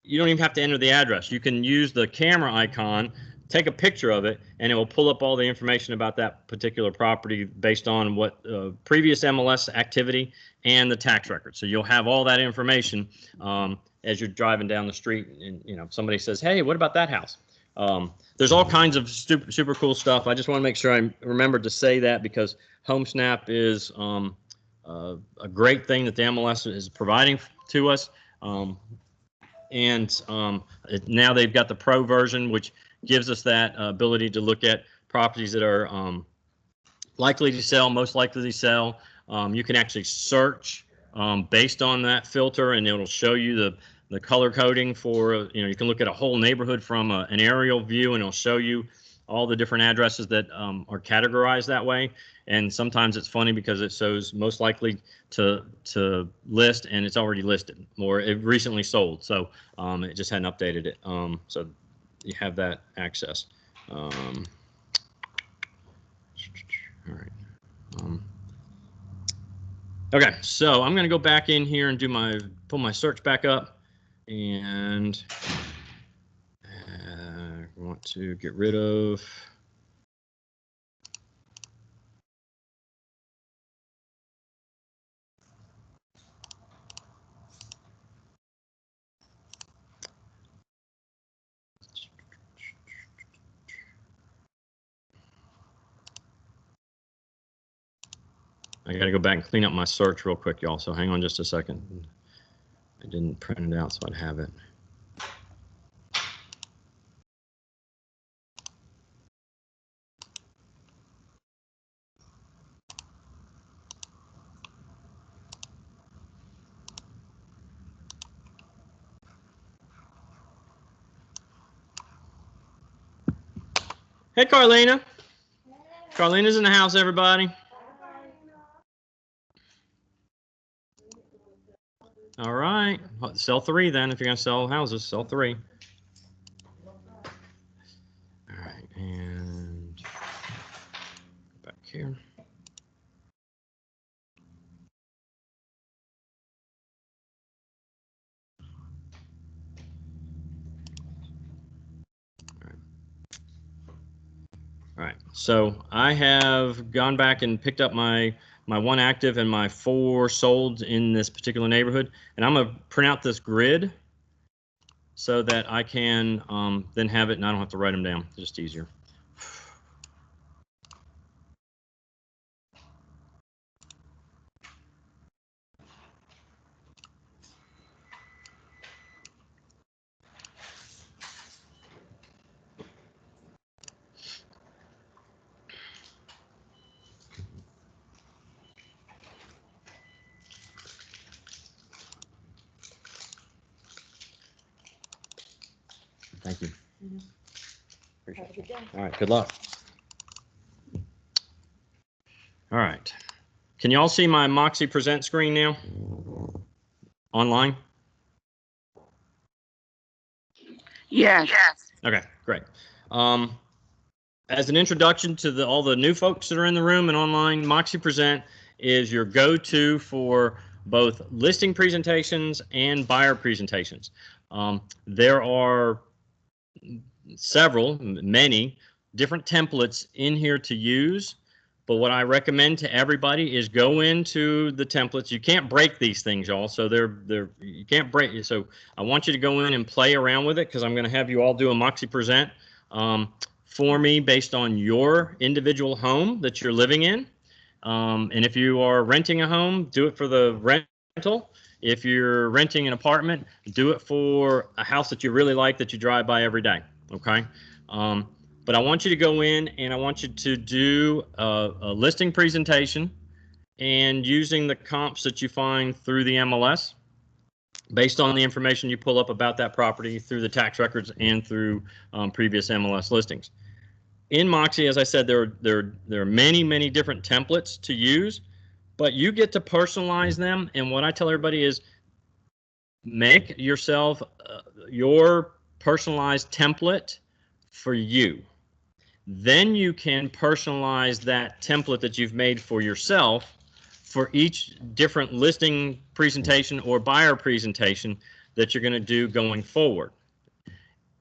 you don't even have to enter the address. You can use the camera icon, take a picture of it, and it will pull up all the information about that particular property based on what previous MLS activity and the tax record. So you'll have all that information as you're driving down the street, and if somebody says, hey, what about that house? There's all kinds of super cool stuff. I just want to make sure I remember to say that, because HomeSnap is a great thing that the MLS is providing to us. Now they've got the Pro version, which gives us that ability to look at properties that are likely to sell, most likely to sell. You can actually search based on that filter, and it'll show you the color coding for, you can look at a whole neighborhood from an aerial view, and it'll show you all the different addresses that are categorized that way. And sometimes it's funny because it shows most likely to list, and it's already listed, or it recently sold. So it just hadn't updated it. So you have that access. All right. Okay, so I'm going to go back in here and pull my search back up, and I want to get rid of. I got to go back and clean up my search real quick, y'all. So hang on just a second. I didn't print it out, so I'd have it. Hey, Carlina. Carlina's in the house, everybody. All right. Sell 3 then. If you're going to sell houses, sell 3. All right. And back here. All right, so I have gone back and picked up my 1 active and my 4 sold in this particular neighborhood, and I'm going to print out this grid so that I can then have it, and I don't have to write them down. It's just easier. Thank you. Appreciate it. All right, good luck. All right. Can you all see my Moxi Present screen now? Online? Yes. Okay, great. As an introduction to all the new folks that are in the room and online, Moxi Present is your go-to for both listing presentations and buyer presentations. There are many different templates in here to use, but what I recommend to everybody is go into the templates. You can't break these things, y'all, so you can't break. So I want you to go in and play around with it, because I'm going to have you all do a Moxi Present for me based on your individual home that you're living in. And if you are renting a home, do it for the rental. If you're renting an apartment, do it for a house that you really like, that you drive by every day. Okay. But I want you to go in and I want you to do a listing presentation, and using the comps that you find through the MLS based on the information you pull up about that property through the tax records and through previous MLS listings. In Moxi, as I said, there are many different templates to use, but you get to personalize them. And what I tell everybody is make yourself your personalized template for you. Then you can personalize that template that you've made for yourself for each different listing presentation or buyer presentation that you're going to do going forward.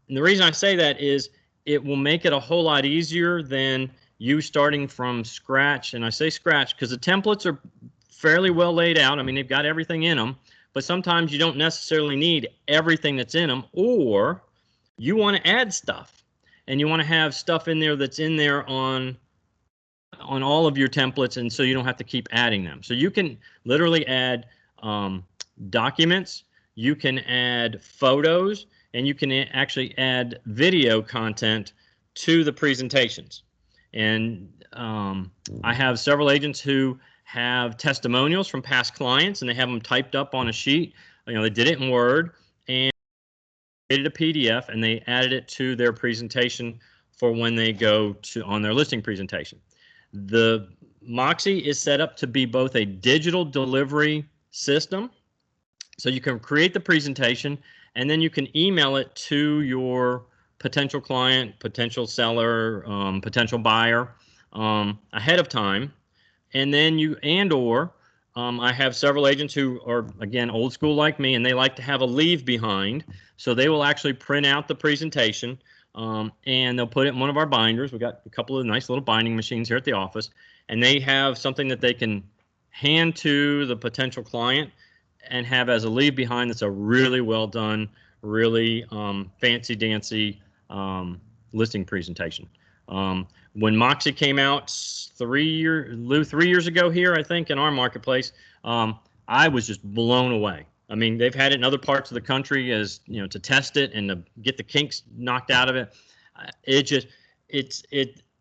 And the reason I say that is it will make it a whole lot easier than you starting from scratch. And I say scratch because the templates are fairly well laid out. I mean, they've got everything in them, but sometimes you don't necessarily need everything that's in them, or you want to add stuff. And you want to have stuff in there that's in there on all of your templates, and so you don't have to keep adding them. So you can literally add documents, you can add photos, and you can actually add video content to the presentations. And I have several agents who have testimonials from past clients, and they have them typed up on a sheet. You know, they did it in Word, and created a PDF, and they added it to their presentation for when they go to on their listing presentation. The Moxi is set up to be both a digital delivery system, so you can create the presentation and then you can email it to your potential client, potential seller, potential buyer ahead of time, and then I have several agents who are, again, old school like me, and they like to have a leave behind. So they will actually print out the presentation, and they'll put it in one of our binders. We've got a couple of nice little binding machines here at the office, and they have something that they can hand to the potential client and have as a leave behind that's a really well done, really fancy-dancy listing presentation. When Moxi came out 3 years ago here, I think, in our marketplace, I was just blown away. I mean, they've had it in other parts of the country as, you know, to test it and to get the kinks knocked out of it.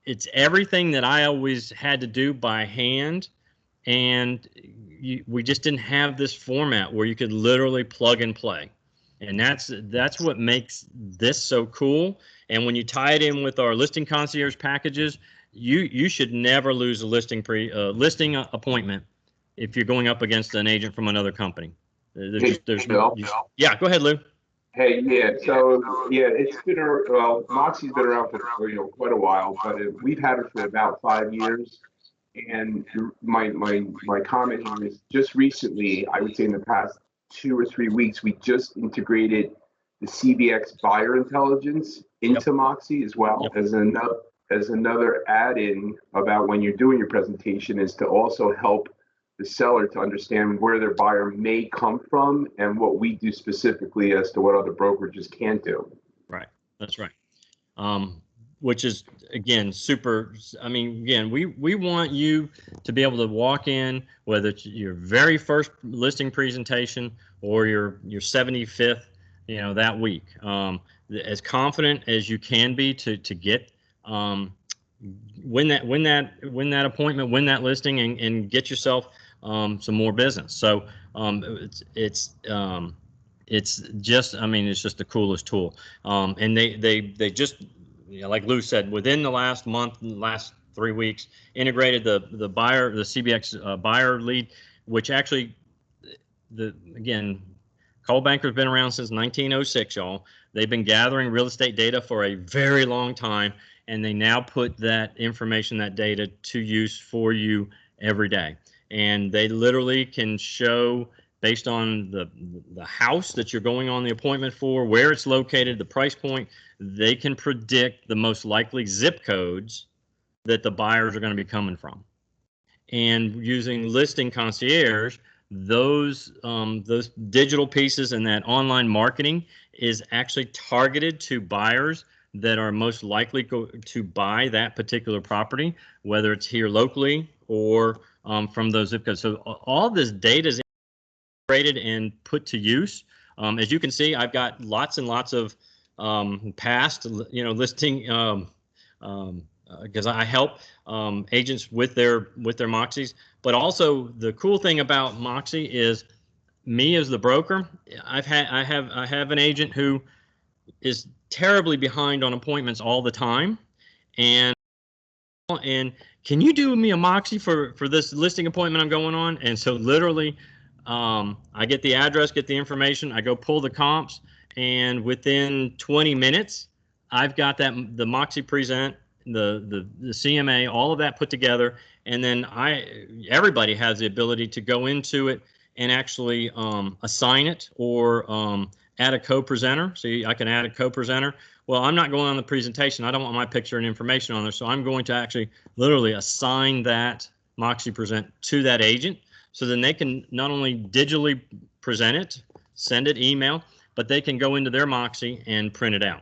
It's everything that I always had to do by hand, and we just didn't have this format where you could literally plug and play. And that's what makes this so cool. And when you tie it in with our listing concierge packages, you should never lose a listing appointment if you're going up against an agent from another company. Yeah, go ahead, Lou. Hey, yeah. So yeah, it's been Moxi's been around for quite a while, but we've had it for about 5 years. And my comment here is just recently, I would say in the past 2 or 3 weeks, we just integrated the CVX buyer intelligence into Moxi as well as another add-in about when you're doing your presentation, is to also help the seller to understand where their buyer may come from and what we do specifically as to what other brokerages can't do. Right, that's right. Which is, again, super. I mean, again, we want you to be able to walk in, whether it's your very first listing presentation or your 75th, you know, that week, as confident as you can be to get win that appointment, win that listing, and get yourself some more business. So it's just, I mean, it's just the coolest tool. And they just, you know, like Lou said, within the last month, last 3 weeks, integrated the CBX buyer lead, which actually, again, Coldwell Banker's been around since 1906, y'all. They've been gathering real estate data for a very long time, and they now put that information, that data, to use for you every day. And they literally can show, based on the house that you're going on the appointment for, where it's located, the price point, they can predict the most likely zip codes that the buyers are going to be coming from. And using Listing Concierge, those digital pieces and that online marketing is actually targeted to buyers that are most likely to buy that particular property, whether it's here locally or from those zip codes. So all this data is integrated and put to use. As you can see, I've got lots and lots of past, listing, because I help agents with their Moxis. But also the cool thing about Moxi is, me as the broker, I have an agent who is terribly behind on appointments all the time, and can you do me a Moxi for this listing appointment I'm going on? And so literally, I get the address, get the information, I go pull the comps, and within 20 minutes, I've got the Moxi present, the CMA, all of that put together, and then everybody has the ability to go into it and actually assign it or add a co-presenter. So I can add a co-presenter. Well, I'm not going on the presentation. I don't want my picture and information on there, so I'm going to actually literally assign that Moxi present to that agent, so then they can not only digitally present it, send it, email, but they can go into their Moxi and print it out.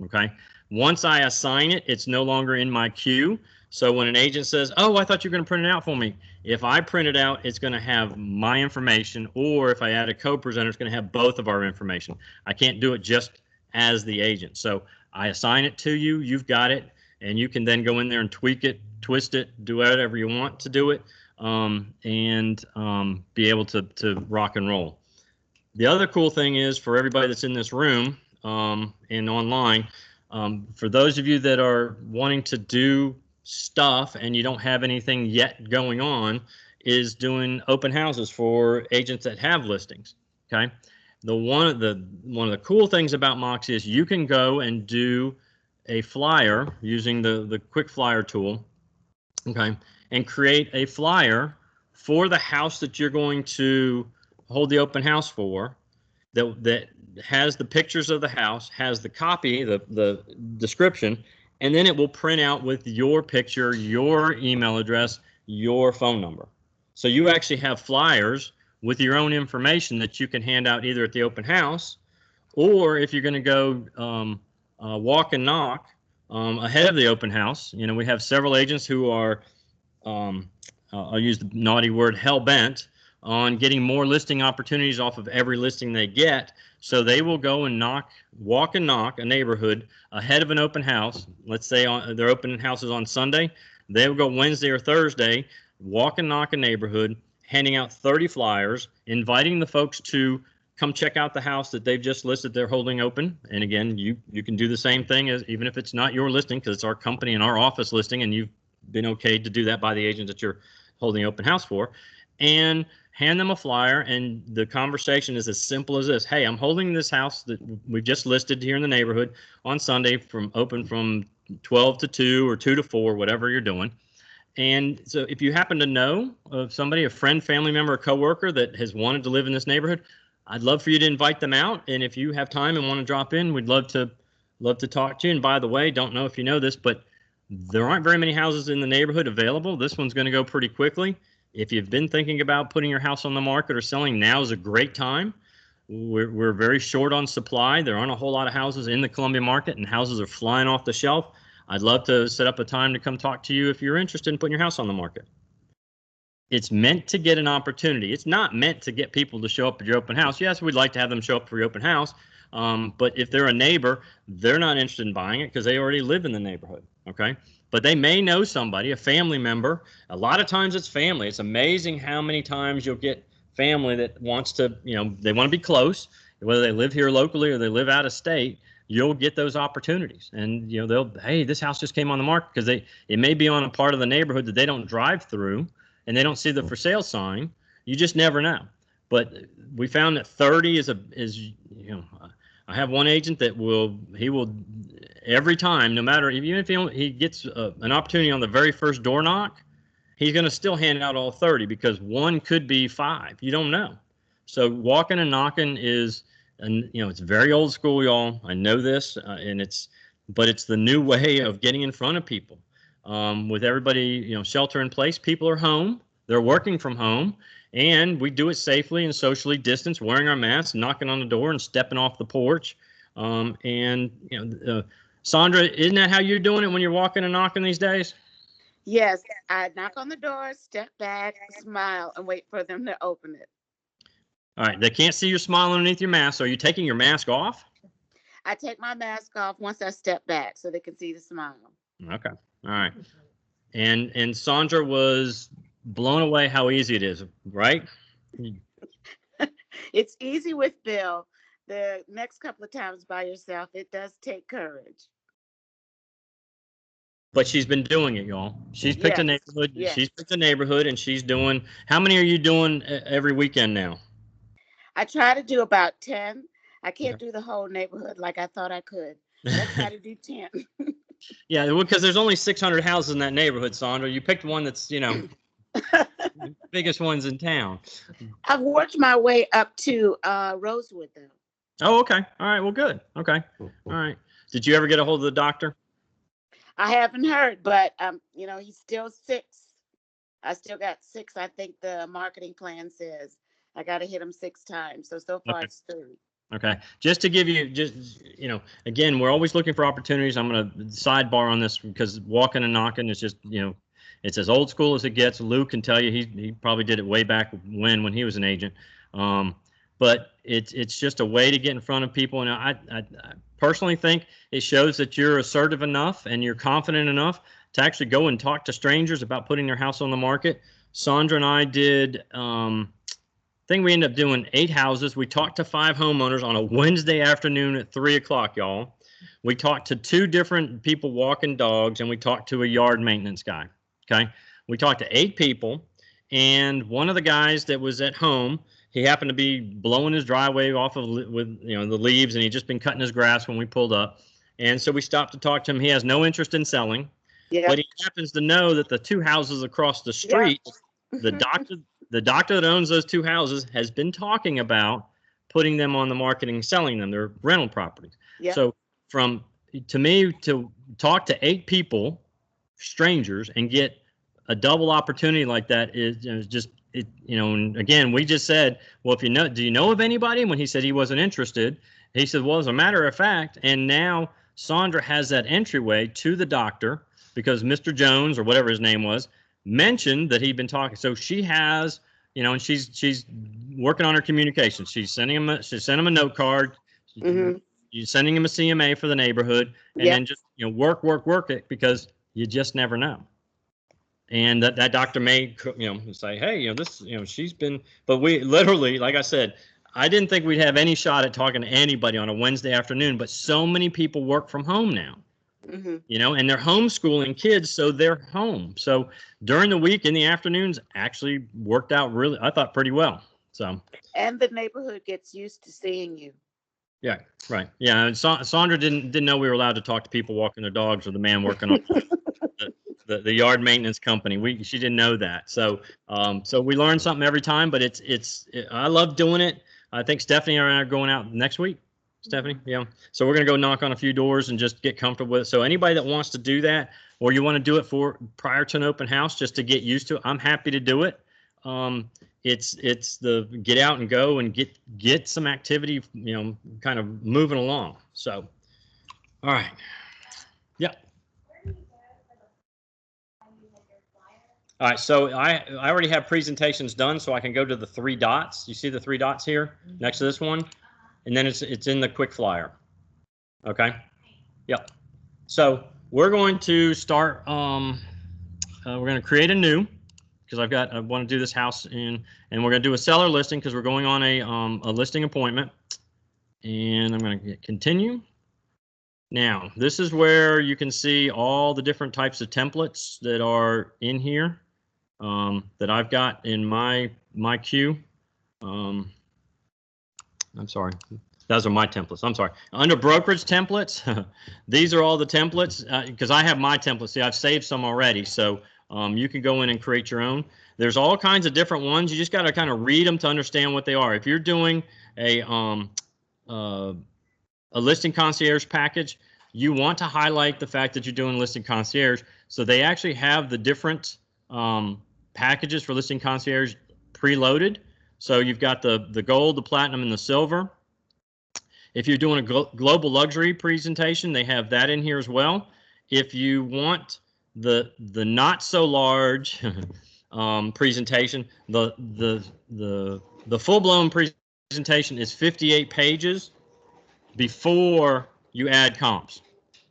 Okay. Once I assign it, it's no longer in my queue. So when an agent says, "Oh, I thought you were going to print it out for me," if I print it out, it's going to have my information, or if I add a co-presenter, it's going to have both of our information. I can't do it just as the agent. So I assign it to you, you've got it, and you can then go in there and tweak it, twist it, do whatever you want to do it, and be able to rock and roll. The other cool thing is, for everybody that's in this room and online, for those of you that are wanting to do stuff and you don't have anything yet going on, is doing open houses for agents that have listings. Okay. One of the cool things about Moxi is you can go and do a flyer using the quick flyer tool, okay, and create a flyer for the house that you're going to hold the open house for, that has the pictures of the house, has the copy, the description, and then it will print out with your picture, your email address, your phone number. So you actually have flyers with your own information that you can hand out either at the open house, or if you're going to go walk and knock, ahead of the open house. You know, we have several agents who are, I'll use the naughty word, hell-bent on getting more listing opportunities off of every listing they get. So they will go and walk and knock a neighborhood ahead of an open house. Let's say their open house is on Sunday. They will go Wednesday or Thursday, walk and knock a neighborhood, handing out 30 flyers, inviting the folks to come check out the house that they've just listed they're holding open. And again, you can do the same thing, as even if it's not your listing, because it's our company and our office listing, and you've been okayed to do that by the agent that you're holding open house for, and hand them a flyer. And the conversation is as simple as this: hey, I'm holding this house that we've just listed here in the neighborhood on Sunday, open from 12 to 2 or 2 to 4, whatever you're doing. And so if you happen to know of somebody, a friend, family member, a coworker that has wanted to live in this neighborhood, I'd love for you to invite them out. And if you have time and want to drop in, we'd love to talk to you. And by the way, don't know if you know this, but there aren't very many houses in the neighborhood available. This one's going to go pretty quickly. If you've been thinking about putting your house on the market or selling, now is a great time. We're very short on supply. There aren't a whole lot of houses in the Columbia market, and houses are flying off the shelf. I'd love to set up a time to come talk to you if you're interested in putting your house on the market. It's meant to get an opportunity. It's not meant to get people to show up at your open house. Yes, we'd like to have them show up for your open house, but if they're a neighbor, they're not interested in buying it because they already live in the neighborhood, okay? But they may know somebody, a family member. A lot of times it's family. It's amazing how many times you'll get family that wants to, they want to be close, whether they live here locally or they live out of state. You'll get those opportunities, and hey, this house just came on the market, because it may be on a part of the neighborhood that they don't drive through and they don't see the for sale sign. You just never know. But we found that 30 is I have one agent that will every time, no matter, even if he gets an opportunity on the very first door knock, he's going to still hand out all 30, because one could be 5. You don't know. So walking and knocking is, and it's very old school, y'all. I know this, but it's the new way of getting in front of people. With everybody, shelter in place, people are home, they're working from home, and we do it safely and socially distanced, wearing our masks, knocking on the door, and stepping off the porch. Sandra, isn't that how you're doing it when you're walking and knocking these days? Yes, I knock on the door, step back, smile, and wait for them to open it. All right, they can't see your smile underneath your mask. So are you taking your mask off? I take my mask off once I step back so they can see the smile. Okay, all right. And Sandra was blown away how easy it is, right? It's easy with Bill. The next couple of times by yourself, it does take courage. But she's been doing it, y'all. She's picked a neighborhood. Yes. She's picked a neighborhood, and she's doing. How many are you doing every weekend now? I try to do about 10. I can't do the whole neighborhood like I thought I could. I try to do 10. Yeah, because there's only 600 houses in that neighborhood, Sandra. You picked one that's, the biggest ones in town. I've worked my way up to Rosewood, though. Oh, okay. All right. Well, good. Okay. All right. Did you ever get a hold of the doctor? I haven't heard, but he's still 6. I still got 6. I think the marketing plan says I got to hit him 6 times. So far okay. It's 3. Okay. Just to give you, again, we're always looking for opportunities. I'm going to sidebar on this, because walking and knocking is just, it's as old school as it gets. Lou can tell you he probably did it way back when he was an agent. But it's just a way to get in front of people. And I personally think it shows that you're assertive enough and you're confident enough to actually go and talk to strangers about putting their house on the market. Sandra and I did, I think we ended up doing 8 houses. We talked to 5 homeowners on a Wednesday afternoon at 3 o'clock, y'all. We talked to 2 different people walking dogs, and we talked to a yard maintenance guy, okay? We talked to 8 people, and one of the guys that was at home, he happened to be blowing his driveway off with the leaves, and he'd just been cutting his grass when we pulled up. And so we stopped to talk to him. He has no interest in selling, but he happens to know that the 2 houses across the street, the doctor that owns those 2 houses has been talking about putting them on the market and selling them. They're rental properties. So to me, to talk to 8 people, strangers, and get a double opportunity like that is just. And again, we just said, well, do you know of anybody? And when he said he wasn't interested, he said, well, as a matter of fact, and now Sandra has that entryway to the doctor because Mr. Jones, or whatever his name was, mentioned that he'd been talking. So she has, you know, and she's working on her communication. She's sending him she sent him a note card. You're sending him a CMA for the neighborhood, and then just, you know, work it, because you just never know. And that doctor may, you know, say, hey, you know, this, you know, she's been, but we literally, like I said, I didn't think we'd have any shot at talking to anybody on a Wednesday afternoon, but so many people work from home now, you know, and they're homeschooling kids, so they're home. So during the week, in the afternoons, actually worked out really, I thought, pretty well. So. And the neighborhood gets used to seeing you. Yeah, right. Yeah, and Sandra didn't know we were allowed to talk to people walking their dogs or the man working on the yard maintenance company. She didn't know that. So so we learn something every time. But I love doing it. I think Stephanie and I are going out next week. Stephanie, yeah. So we're gonna go knock on a few doors and just get comfortable with it. So anybody that wants to do that, or you want to do it prior to an open house, just to get used to it, I'm happy to do it. It's the get out and go and get some activity, you know, kind of moving along. So, all right. Yeah. All right. So I already have presentations done, so I can go to the 3 dots. You see the 3 dots here next to this one, and then it's in the quick flyer. Okay. Yep. So we're going to start. We're going to create a new. Because I want to do this house and we're going to do a seller listing because we're going on a listing appointment. And I'm going to hit continue. Now, this is where you can see all the different types of templates that are in here that I've got in my queue. I'm sorry. Those are my templates. I'm sorry. Under brokerage templates, these are all the templates because I have my templates. See, I've saved some already. So you can go in and create your own. There's all kinds of different ones. You just got to kind of read them to understand what they are. If you're doing a listing concierge package, you want to highlight the fact that you're doing listing concierge. So they actually have the different packages for listing concierge preloaded. So you've got the gold, the platinum, and the silver. If you're doing a global luxury presentation, they have that in here as well. If you want the not so large presentation, the full-blown presentation is 58 pages before you add comps.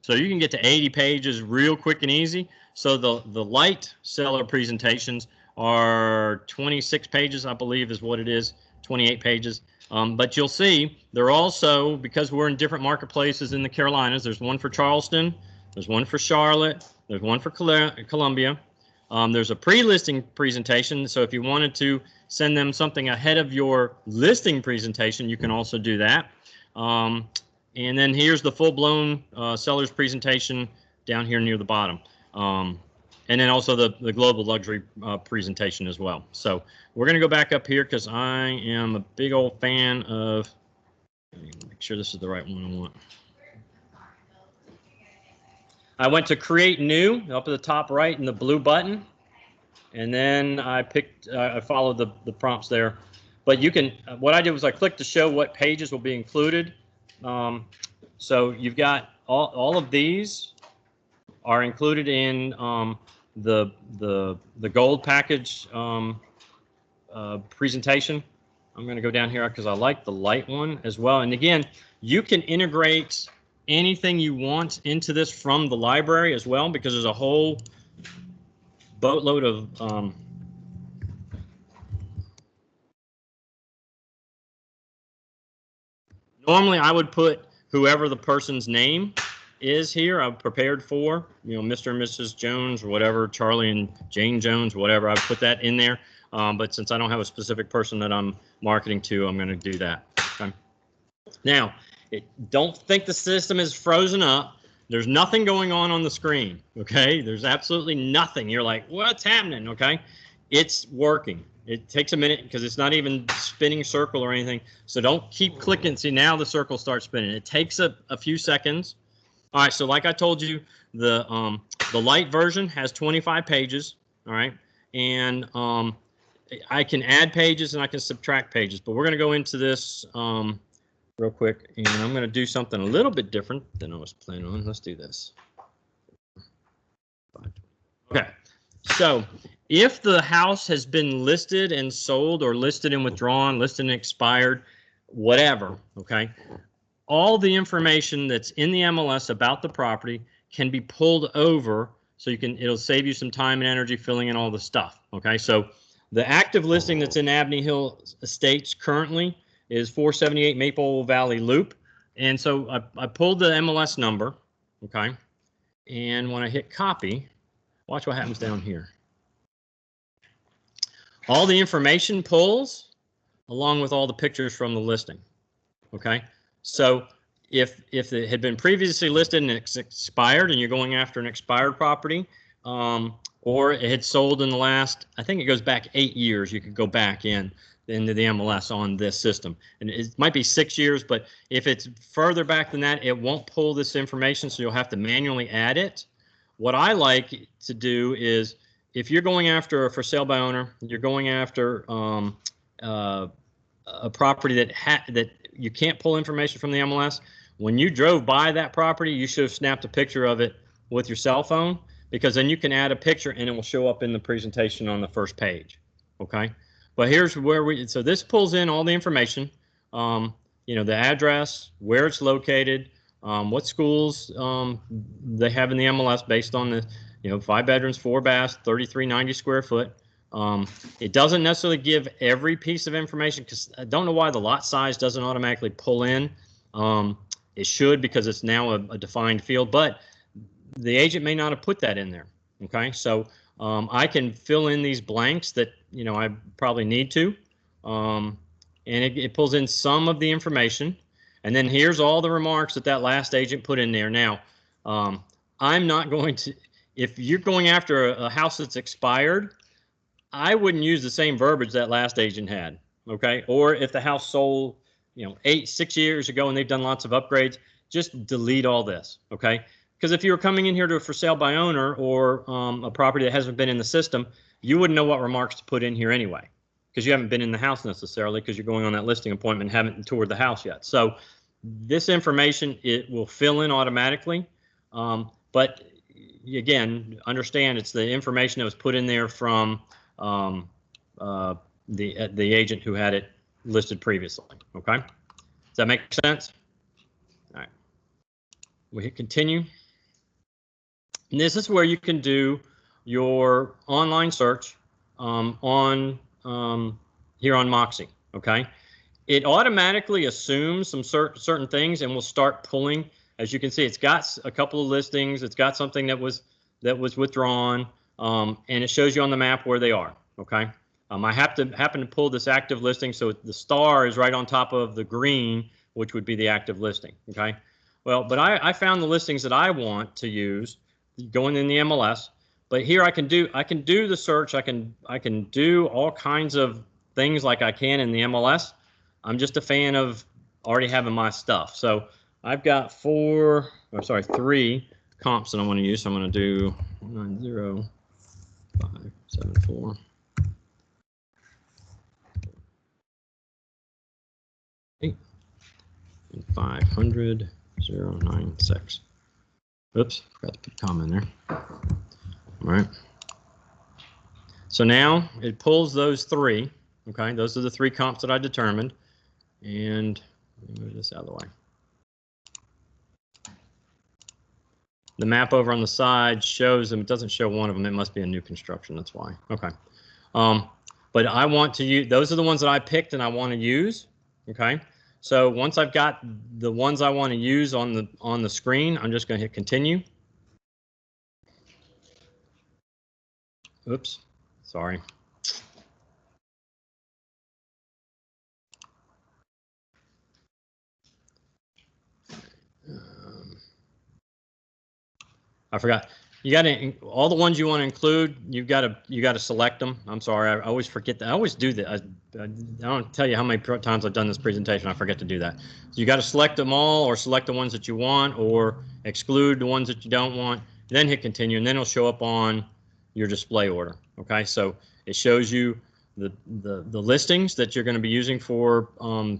So you can get to 80 pages real quick and easy. So the light seller presentations are 26 pages, I believe is what it is, 28 pages. But you'll see they're also, because we're in different marketplaces in the Carolinas, there's one for Charleston, there's one for Charlotte, there's one for Columbia. There's a pre-listing presentation, so if you wanted to send them something ahead of your listing presentation, you can also do that. And then here's the full-blown seller's presentation down here near the bottom. And then also the global luxury presentation as well. So we're going to go back up here because I am a big old fan of, make sure this is the right one I want. I went to create new up at the top right in the blue button. And then I followed the prompts there. But you can, what I did was I clicked to show what pages will be included. So you've got all of these are included in the gold package presentation. I'm going to go down here because I like the light one as well. And again, you can integrate anything you want into this from the library as well, because there's a whole boatload of normally I would put whoever the person's name is here. I've prepared for, you know, Mr. and Mrs. Jones or whatever, Charlie and Jane Jones, whatever. I've put that in there. But since I don't have a specific person that I'm marketing to, I'm going to do that. Okay. Now, don't think the system is frozen up. There's nothing going on the screen. Okay. There's absolutely nothing. You're like, what's happening? Okay. It's working. It takes a minute because it's not even spinning circle or anything. So don't keep clicking. See, now the circle starts spinning. It takes a few seconds. All right, so like I told you, the light version has 25 pages, all right? And I can add pages and I can subtract pages, but we're going to go into this real quick, and I'm going to do something a little bit different than I was planning on. Let's do this. Okay, so if the house has been listed and sold, or listed and withdrawn, listed and expired, whatever, okay, all the information that's in the MLS about the property can be pulled over, so it'll save you some time and energy filling in all the stuff. Okay, so the active listing that's in Abney Hill Estates currently is 478 Maple Valley Loop, and so I pulled the MLS number, okay, and when I hit copy, watch what happens down here. All the information pulls along with all the pictures from the listing. Okay, so if it had been previously listed and it's expired and you're going after an expired property, or it had sold in the last, I think it goes back 8 years, you could go back into the MLS on this system. And it might be 6 years, but if it's further back than that, it won't pull this information, so you'll have to manually add it. What I like to do is, if you're going after a for sale by owner, you're going after a property that you can't pull information from the MLS. When you drove by that property, you should have snapped a picture of it with your cell phone, because then you can add a picture and it will show up in the presentation on the first page. Okay, but here's where so this pulls in all the information, you know, the address, where it's located, what schools they have in the MLS based on the, you know, 5 bedrooms, 4 baths, 3390 square foot. It doesn't necessarily give every piece of information, because I don't know why the lot size doesn't automatically pull in. It should, because it's now a defined field, but the agent may not have put that in there. Okay, so I can fill in these blanks that, you know, I probably need to, and it pulls in some of the information. And then here's all the remarks that last agent put in there. Now, I'm not going to, if you're going after a house that's expired, I wouldn't use the same verbiage that last agent had, okay? Or if the house sold, you know, 6 years ago and they've done lots of upgrades, just delete all this, okay? Because if you were coming in here to a for sale by owner, or a property that hasn't been in the system, you wouldn't know what remarks to put in here anyway, because you haven't been in the house necessarily, because you're going on that listing appointment and haven't toured the house yet. So this information, it will fill in automatically, but again, understand it's the information that was put in there from the agent who had it listed previously. Okay, does that make sense? All right, we hit continue. And this is where you can do your online search on here on Moxi. Okay, it automatically assumes some certain things and will start pulling. As you can see, it's got a couple of listings. It's got something that was withdrawn, and it shows you on the map where they are. Okay, I happen to pull this active listing, so the star is right on top of the green, which would be the active listing. Okay, well, but I found the listings that I want to use going in the MLS. But here I can do the search. I can do all kinds of things like I can in the MLS. I'm just a fan of already having my stuff. So I've got 3 comps that I want to use. So I'm going to do 90574. 8 and 500 096. Oops, forgot to put a comma in there. All right. So now it pulls those 3. Okay, those are the 3 comps that I determined. And let me move this out of the way. The map over on the side shows them. It doesn't show one of them. It must be a new construction. That's why. Okay. But I want to use, those are the ones that I picked and I want to use. Okay. So once I've got the ones I want to use on the screen, I'm just going to hit continue. Oops, sorry. I forgot. You got to, all the ones you want to include, you got to select them. I'm sorry, I always forget that. I always do that. I don't tell you how many times I've done this presentation. I forget to do that. So you got to select them all, or select the ones that you want, or exclude the ones that you don't want. Then hit continue, and then it'll show up on your display order. Okay, so it shows you the listings that you're going to be using for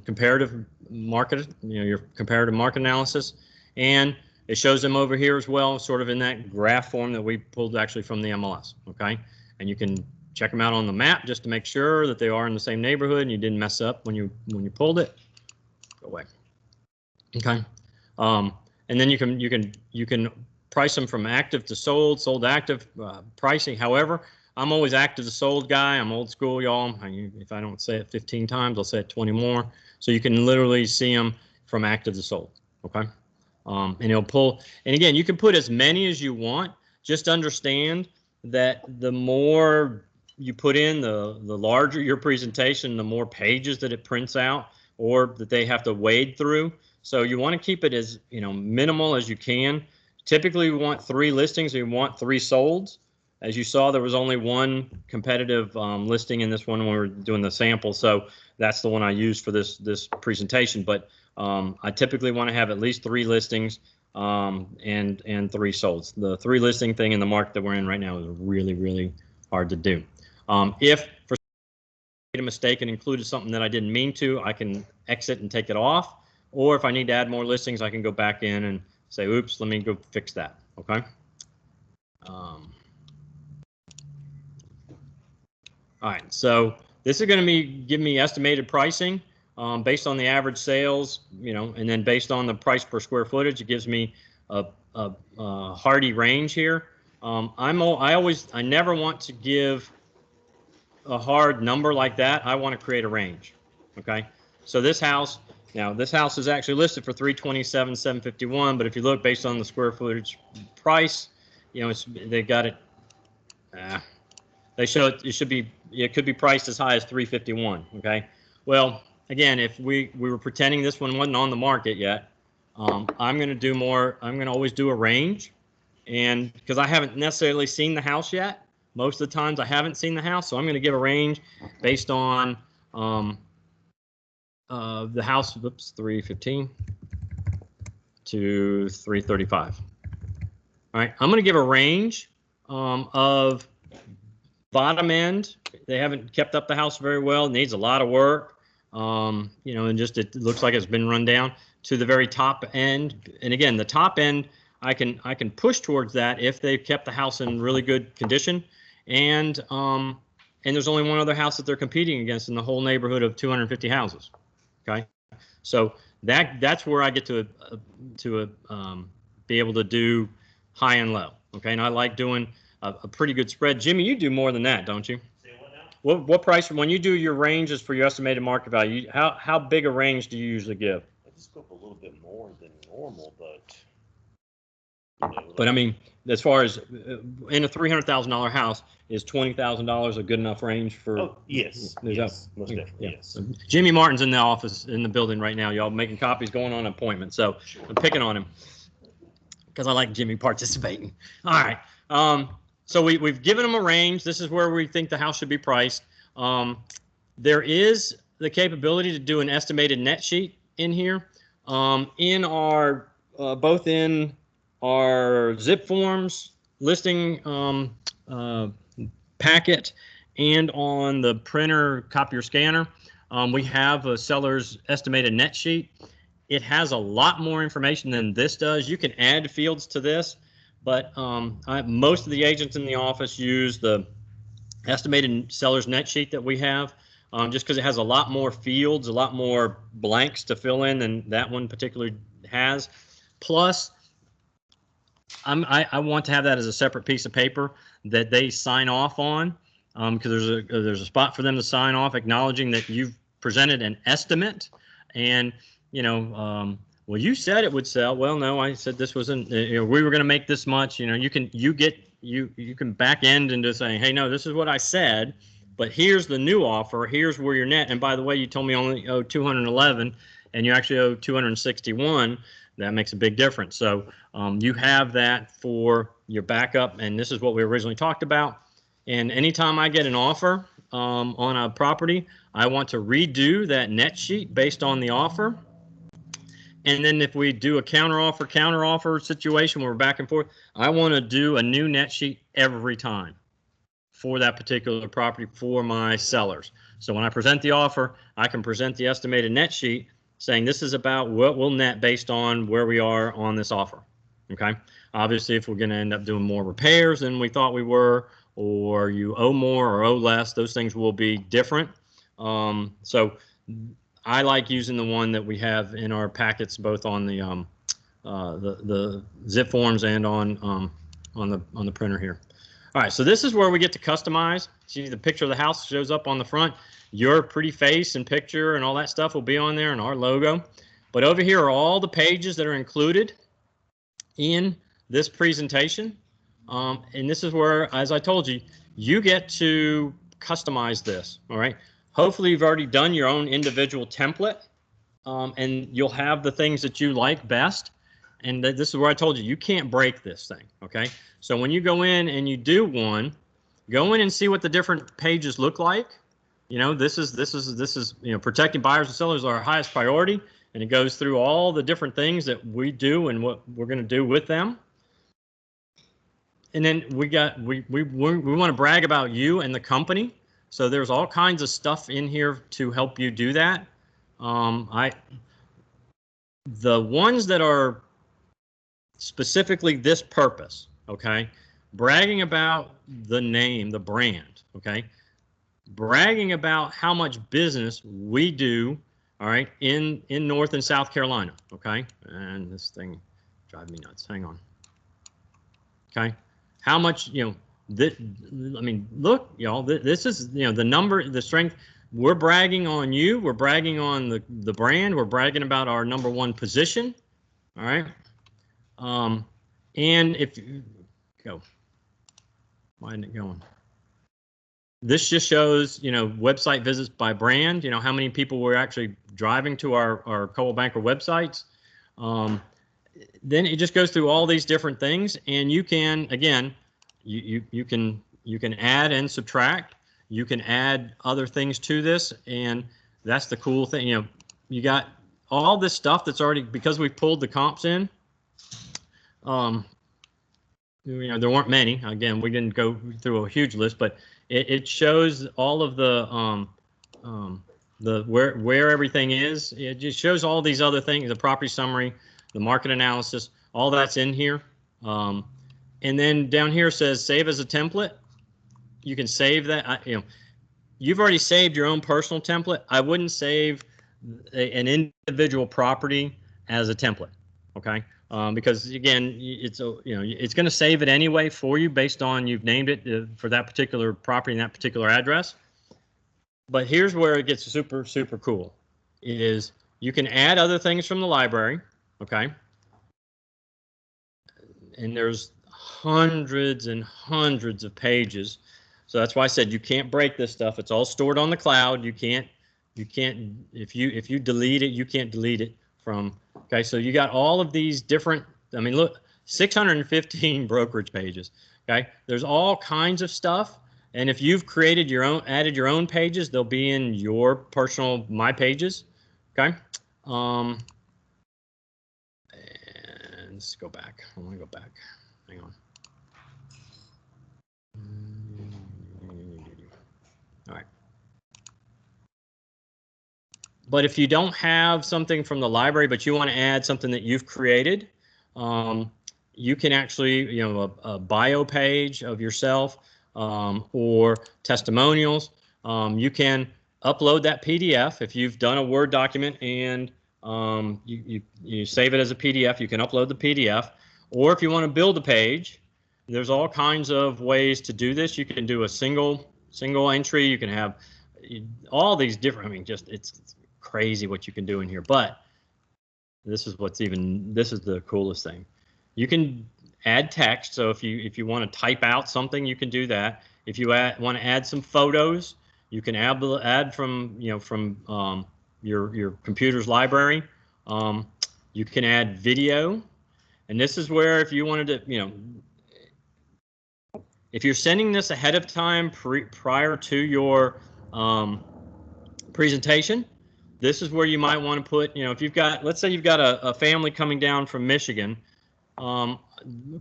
comparative market, your comparative market analysis, and it shows them over here as well, sort of in that graph form that we pulled actually from the MLS. Okay, and you can check them out on the map just to make sure that they are in the same neighborhood and you didn't mess up when you pulled it. Go away. Okay, and then you can price them from active to sold, sold to active pricing. However, I'm always active to sold guy. I'm old school, y'all. If I don't say it 15 times, I'll say it 20 more. So you can literally see them from active to sold. Okay. And it'll pull. And again, you can put as many as you want. Just understand that the more you put in, the larger your presentation, the more pages that it prints out or that they have to wade through. So you want to keep it as minimal as you can. Typically, we want 3 listings. We want 3 solds. As you saw, there was only 1 competitive listing in this one when we were doing the sample, so that's the one I used for this presentation. But I typically want to have at least 3 listings and 3 solds. The 3 listing thing in the market that we're in right now is really, really hard to do. If for some reason I made a mistake and included something that I didn't mean to, I can exit and take it off. Or if I need to add more listings, I can go back in and say, oops, let me go fix that. Okay. All right, so this is going to give me estimated pricing based on the average sales, and then based on the price per square footage, it gives me a hardy range here. I never want to give a hard number like that. I want to create a range. Okay, so this house is actually listed for $327,751, but if you look based on the square footage price, they got it. They show it could be priced as high as $351. Okay. Well, again, if we were pretending this one wasn't on the market yet, I'm going to do more. I'm going to always do a range, and because I haven't necessarily seen the house yet, most of the times I haven't seen the house, so I'm going to give a range based on the house. Whoops, 315 to 335. All right. I'm going to give a range of bottom end. They haven't kept up the house very well. It needs a lot of work. And just it looks like it's been run down to the very top end. And again, the top end, I can push towards that if they've kept the house in really good condition. And there's only one other house that they're competing against in the whole neighborhood of 250 houses. Okay, so that's where I get to be able to do high and low. Okay, and I like doing a pretty good spread. Jimmy, you do more than that, don't you? Say what now? What price, when you do your ranges for your estimated market value, how big a range do you usually give? I just go up a little bit more than normal, but. But I mean, as far as in a $300,000 house, is $20,000 a good enough range for? Oh, yes, yes, most definitely, yeah. yes. Jimmy Martin's in the office, in the building right now, y'all, making copies, going on an appointment. So sure. I'm picking on him because I like Jimmy participating. All right. So we've given them a range. This is where we think the house should be priced. There is the capability to do an estimated net sheet in here. In our both in our zip forms listing packet and on the printer copier scanner, we have a seller's estimated net sheet. It has a lot more information than this does. You can add fields to this, but most of the agents in the office use the estimated seller's net sheet that we have, just because it has a lot more fields, a lot more blanks to fill in than that one particularly has. Plus, I want to have that as a separate piece of paper that they sign off on, because there's a spot for them to sign off acknowledging that you've presented an estimate. And well, you said it would sell. Well, no, I said this wasn't. We were going to make this much. You can back end into saying, hey, no, this is what I said, but here's the new offer. Here's where your net. And by the way, you told me only owe 211, and you actually owe 261. That makes a big difference. So you have that for your backup, and this is what we originally talked about. And anytime I get an offer on a property, I want to redo that net sheet based on the offer. And then if we do a counteroffer situation where we're back and forth, I want to do a new net sheet every time for that particular property for my sellers. So when I present the offer, I can present the estimated net sheet saying this is about what we'll net based on where we are on this offer. Okay. Obviously, if we're going to end up doing more repairs than we thought we were, or you owe more or owe less, those things will be different. So I like using the one that we have in our packets, both on the zip forms and on the printer here. All right, so this is where we get to customize. See, the picture of the house shows up on the front. Your pretty face and picture and all that stuff will be on there, and our logo. But over here are all the pages that are included in this presentation. And this is where, as I told you, you get to customize this. All right. Hopefully you've already done your own individual template, and you'll have the things that you like best. And this is where I told you, you can't break this thing. Okay. So when you go in and you do one, go in and see what the different pages look like. You know, this is you know, protecting buyers and sellers are our highest priority, and it goes through all the different things that we do and what we're going to do with them. And then we want to brag about you and the company. So there's all kinds of stuff in here to help you do that. The ones that are specifically this purpose, okay, bragging about the name, the brand, okay, bragging about how much business we do, all right, in North and South Carolina, okay, and this thing drives me nuts. Hang on, okay, how much, you know, I mean, look, y'all, this is, you know, the number, the strength. We're bragging on you. We're bragging on the brand. We're bragging about our #1 position, all right. And if you go, why isn't it going? This just shows, you know, website visits by brand, you know, how many people were actually driving to our Coldwell Banker websites. Then it just goes through all these different things, and you can, again, you can add and subtract. You can add other things to this, and that's the cool thing. You know, you got all this stuff that's already, because we pulled the comps in. You know, there weren't many. Again, we didn't go through a huge list, but it shows all of the where everything is. It just shows all these other things, the property summary, the market analysis, all that's in here. And then down here says save as a template. You can save that. You know, you've already saved your own personal template. I wouldn't save an individual property as a template. Okay. Because again, it's it's going to save it anyway for you based on you've named it for that particular property and that particular address. But here's where it gets super, super cool is you can add other things from the library. Okay. And there's hundreds and hundreds of pages. So that's why I said you can't break this stuff. It's all stored on the cloud. You can't if you delete it, you can't delete it from. Okay, so you got all of these different, I mean, look, 615 brokerage pages. Okay, there's all kinds of stuff. And if you've created your own, added your own pages, they'll be in your personal My Pages. Okay. And let's go back. I want to go back. Hang on. All right. But if you don't have something from the library, but you want to add something that you've created, you can actually, you know, a bio page of yourself or testimonials. You can upload that PDF. If you've done a Word document and you save it as a PDF, you can upload the PDF. Or if you want to build a page, there's all kinds of ways to do this. You can do a single entry. You can have all these different, I mean, just it's crazy what you can do in here. But this is this is the coolest thing. You can add text. So if you want to type out something, you can do that. If you want to add some photos, you can add from, you know, from your computer's library. You can add video. And this is where if you wanted to, you know, if you're sending this ahead of time prior to your presentation, this is where you might want to put, you know, if you've got, let's say you've got a family coming down from Michigan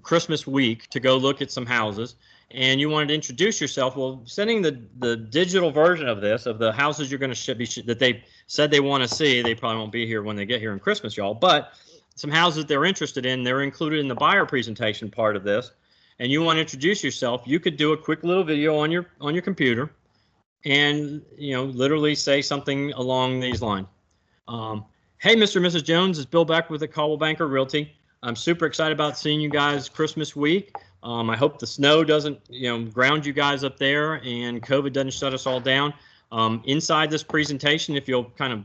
Christmas week to go look at some houses, and you wanted to introduce yourself, well, sending the digital version of this, of the houses you're going to that they said they want to see, they probably won't be here when they get here in Christmas, y'all, but some houses they're interested in, they're included in the buyer presentation part of this, and you want to introduce yourself, you could do a quick little video on your computer and, you know, literally say something along these lines. Hey, Mr. and Mrs. Jones, it's Bill Beck with the Coldwell Banker Realty. I'm super excited about seeing you guys Christmas week. I hope the snow doesn't, you know, ground you guys up there and COVID doesn't shut us all down. Inside this presentation, if you'll kind of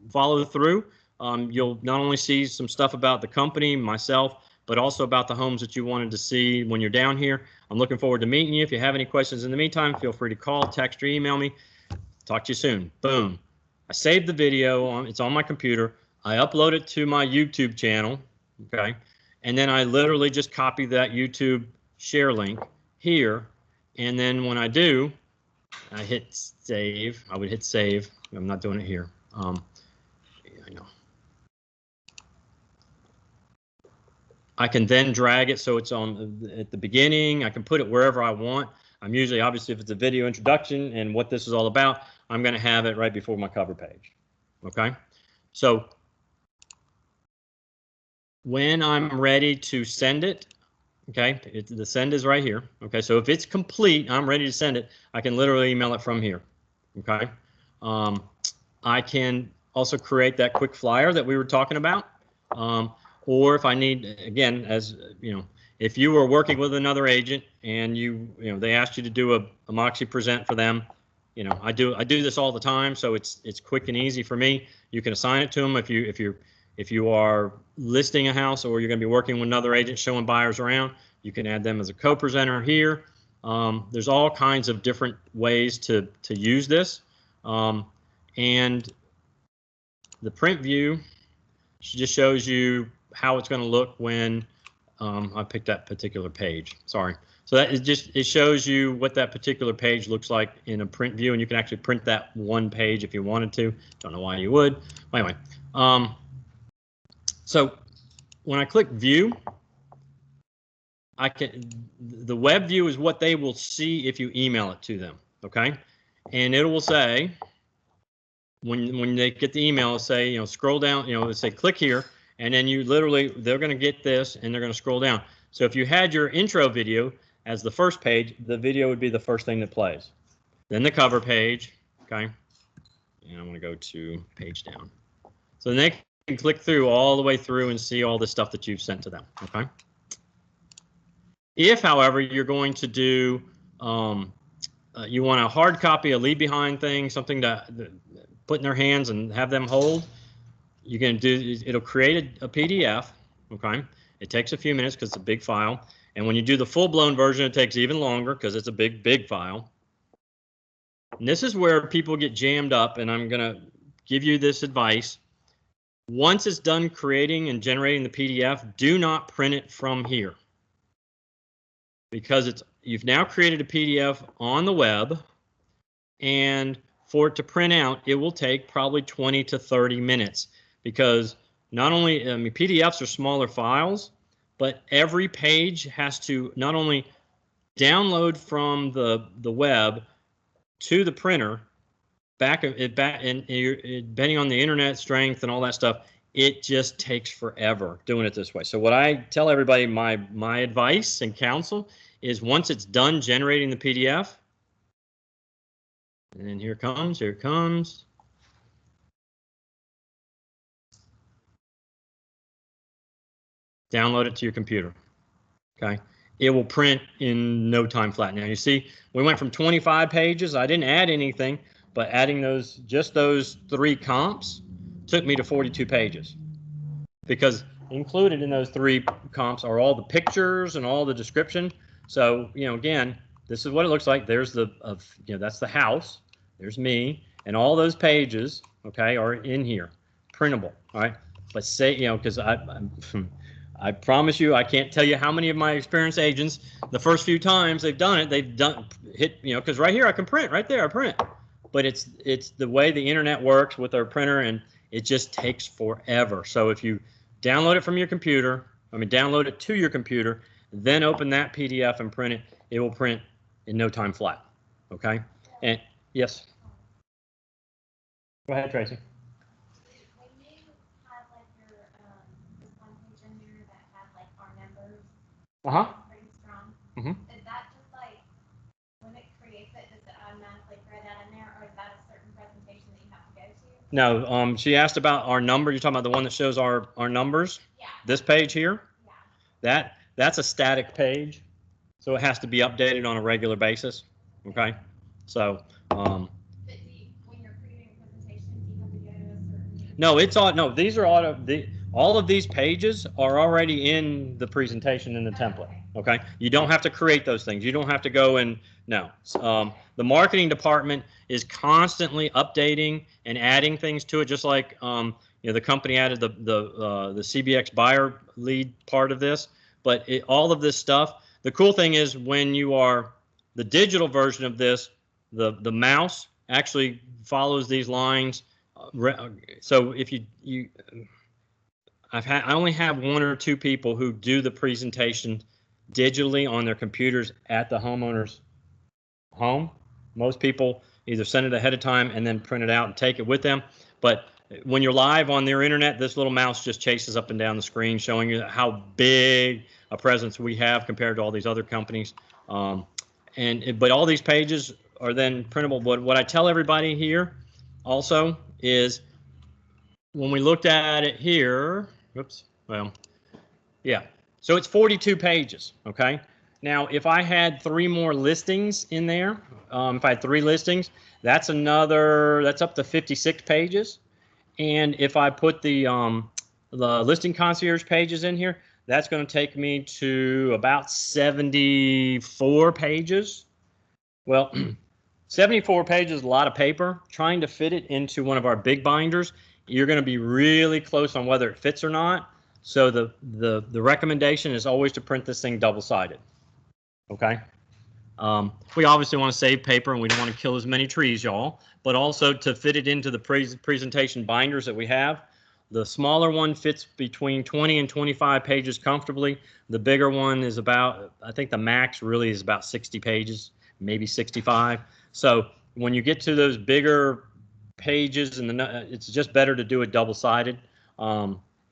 follow through, you'll not only see some stuff about the company, myself, but also about the homes that you wanted to see when you're down here. I'm looking forward to meeting you. If you have any questions in the meantime, feel free to call, text, or email me. Talk to you soon. Boom. I saved the video. It's on my computer. I upload it to my YouTube channel. Okay. And then I literally just copy that YouTube share link here. And then when I do, I hit save. I would hit save. I'm not doing it here. I know. I can then drag it so it's on at the beginning. I can put it wherever I want. I'm usually, obviously, if it's a video introduction and what this is all about, I'm going to have it right before my cover page. Okay. So when I'm ready to send it, okay, the send is right here. Okay. So if it's complete, I'm ready to send it. I can literally email it from here. Okay. I can also create that quick flyer that we were talking about. Or if I need, again, as you know, if you were working with another agent and they asked you to do a Moxi present for them, you know, I do this all the time, so it's quick and easy for me. You can assign it to them if you are listing a house or you're going to be working with another agent showing buyers around. You can add them as a co-presenter here. There's all kinds of different ways to use this, and the print view just shows you how it's going to look when I picked that particular page. Sorry. So that is just, it shows you what that particular page looks like in a print view, and you can actually print that one page if you wanted to. Don't know why you would. Anyway, so when I click view, the web view is what they will see if you email it to them. Okay. And it will say, when they get the email, it'll say, you know, scroll down, you know, it'll say click here. And then they're going to get this and they're going to scroll down. So if you had your intro video as the first page, the video would be the first thing that plays. Then the cover page, okay? And I'm going to go to page down. So then they can click through all the way through and see all the stuff that you've sent to them, okay? If, however, you're going to do, you want a hard copy, a leave behind thing, something to put in their hands and have them hold, you can do, it'll create a PDF, okay? It takes a few minutes because it's a big file. And when you do the full-blown version, it takes even longer because it's a big file. And this is where people get jammed up, and I'm going to give you this advice. Once it's done creating and generating the PDF, do not print it from here. Because you've now created a PDF on the web, and for it to print out, it will take probably 20 to 30 minutes. Because not only, I mean, PDFs are smaller files, but every page has to not only download from the web to the printer, and depending on the internet strength and all that stuff, it just takes forever doing it this way. So what I tell everybody, my advice and counsel is once it's done generating the PDF, and then here it comes. Download it to your computer, okay? It will print in no time flat. Now you see, we went from 25 pages. I didn't add anything, but adding just those 3 comps took me to 42 pages. Because included in those 3 comps are all the pictures and all the description. So, you know, again, this is what it looks like. There's that's the house. There's me, and all those pages, okay, are in here, printable, all right? But say, you know, because I promise you, I can't tell you how many of my experienced agents, the first few times they've done it, hit, you know, because right here I can print, right there I print. But it's the way the internet works with our printer, and it just takes forever. So if you download it from your computer, download it to your computer, then open that PDF and print it, it will print in no time flat. Okay. And yes. Go ahead, Tracy. When you have like your this one page in here that have like our numbers pretty strong, is that just like when it creates it, does it automatically throw that in there, or is that a certain presentation that you have to go to? No. She asked about our number. You're talking about the one that shows our numbers. Yeah. This page here. Yeah. That's a static page, so it has to be updated on a regular basis. Okay. So. But when you're creating a presentation, do you have to go to a certain? No, it's all. No, these are all of these pages are already in the presentation in the template. Okay, you don't have to create those things. You don't have to go and no. The marketing department is constantly updating and adding things to it, just like the company added the CBX buyer lead part of this. But all of this stuff. The cool thing is when you are the digital version of this, the mouse actually follows these lines. So if I only have one or two people who do the presentation digitally on their computers at the homeowner's home. Most people either send it ahead of time and then print it out and take it with them. But when you're live on their internet, this little mouse just chases up and down the screen, showing you how big a presence we have compared to all these other companies. But all these pages are then printable. But what I tell everybody here also is when we looked at it here, oops, well, yeah. So it's 42 pages, okay? Now, if I had 3 more listings in there, if I had 3 listings, that's up to 56 pages. And if I put the listing concierge pages in here, that's going to take me to about 74 pages. Well, 74 pages is a lot of paper. Trying to fit it into one of our big binders, you're going to be really close on whether it fits or not. So the recommendation is always to print this thing double-sided. Okay. We obviously want to save paper and we don't want to kill as many trees, y'all, but also to fit it into the presentation binders that we have. The smaller one fits between 20 and 25 pages comfortably. The bigger one is about, I think the max really is about 60 pages, maybe 65. So when you get to those bigger pages, it's just better to do it double-sided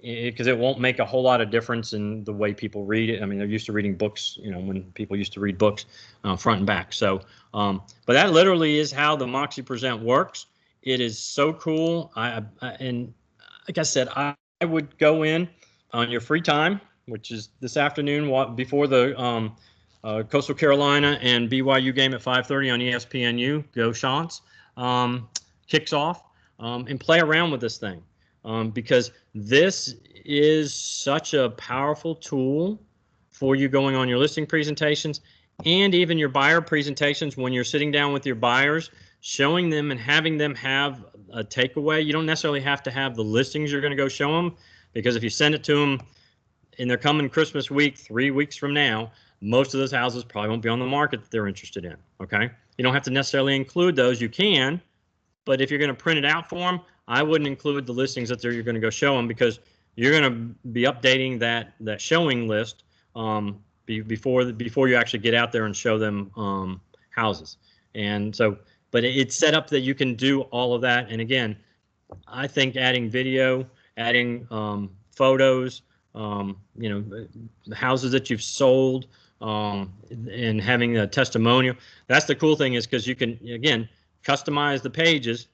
because it won't make a whole lot of difference in the way people read it. I mean, they're used to reading books, when people used to read books front and back. So, but that literally is how the Moxi Present works. It is so cool. And like I said, I would go in on your free time, which is this afternoon before the Coastal Carolina and BYU game at 5:30 on ESPNU. Go Shots kicks off and play around with this thing because this is such a powerful tool for you going on your listing presentations and even your buyer presentations when you're sitting down with your buyers, showing them and having them have a takeaway. You don't necessarily have to have the listings you're going to go show them, because if you send it to them and they're coming Christmas week 3 weeks from now, most of those houses probably won't be on the market that they're interested in. Okay, you don't have to necessarily include those. You can, but if you're going to print it out for them, I wouldn't include the listings that you're going to go show them, because you're going to be updating that showing list before you actually get out there and show them houses. And so, but it's set up that you can do all of that. And again, I think adding video, adding photos, the houses that you've sold, and having a testimonial. That's the cool thing, is because you can, again, customize the pages,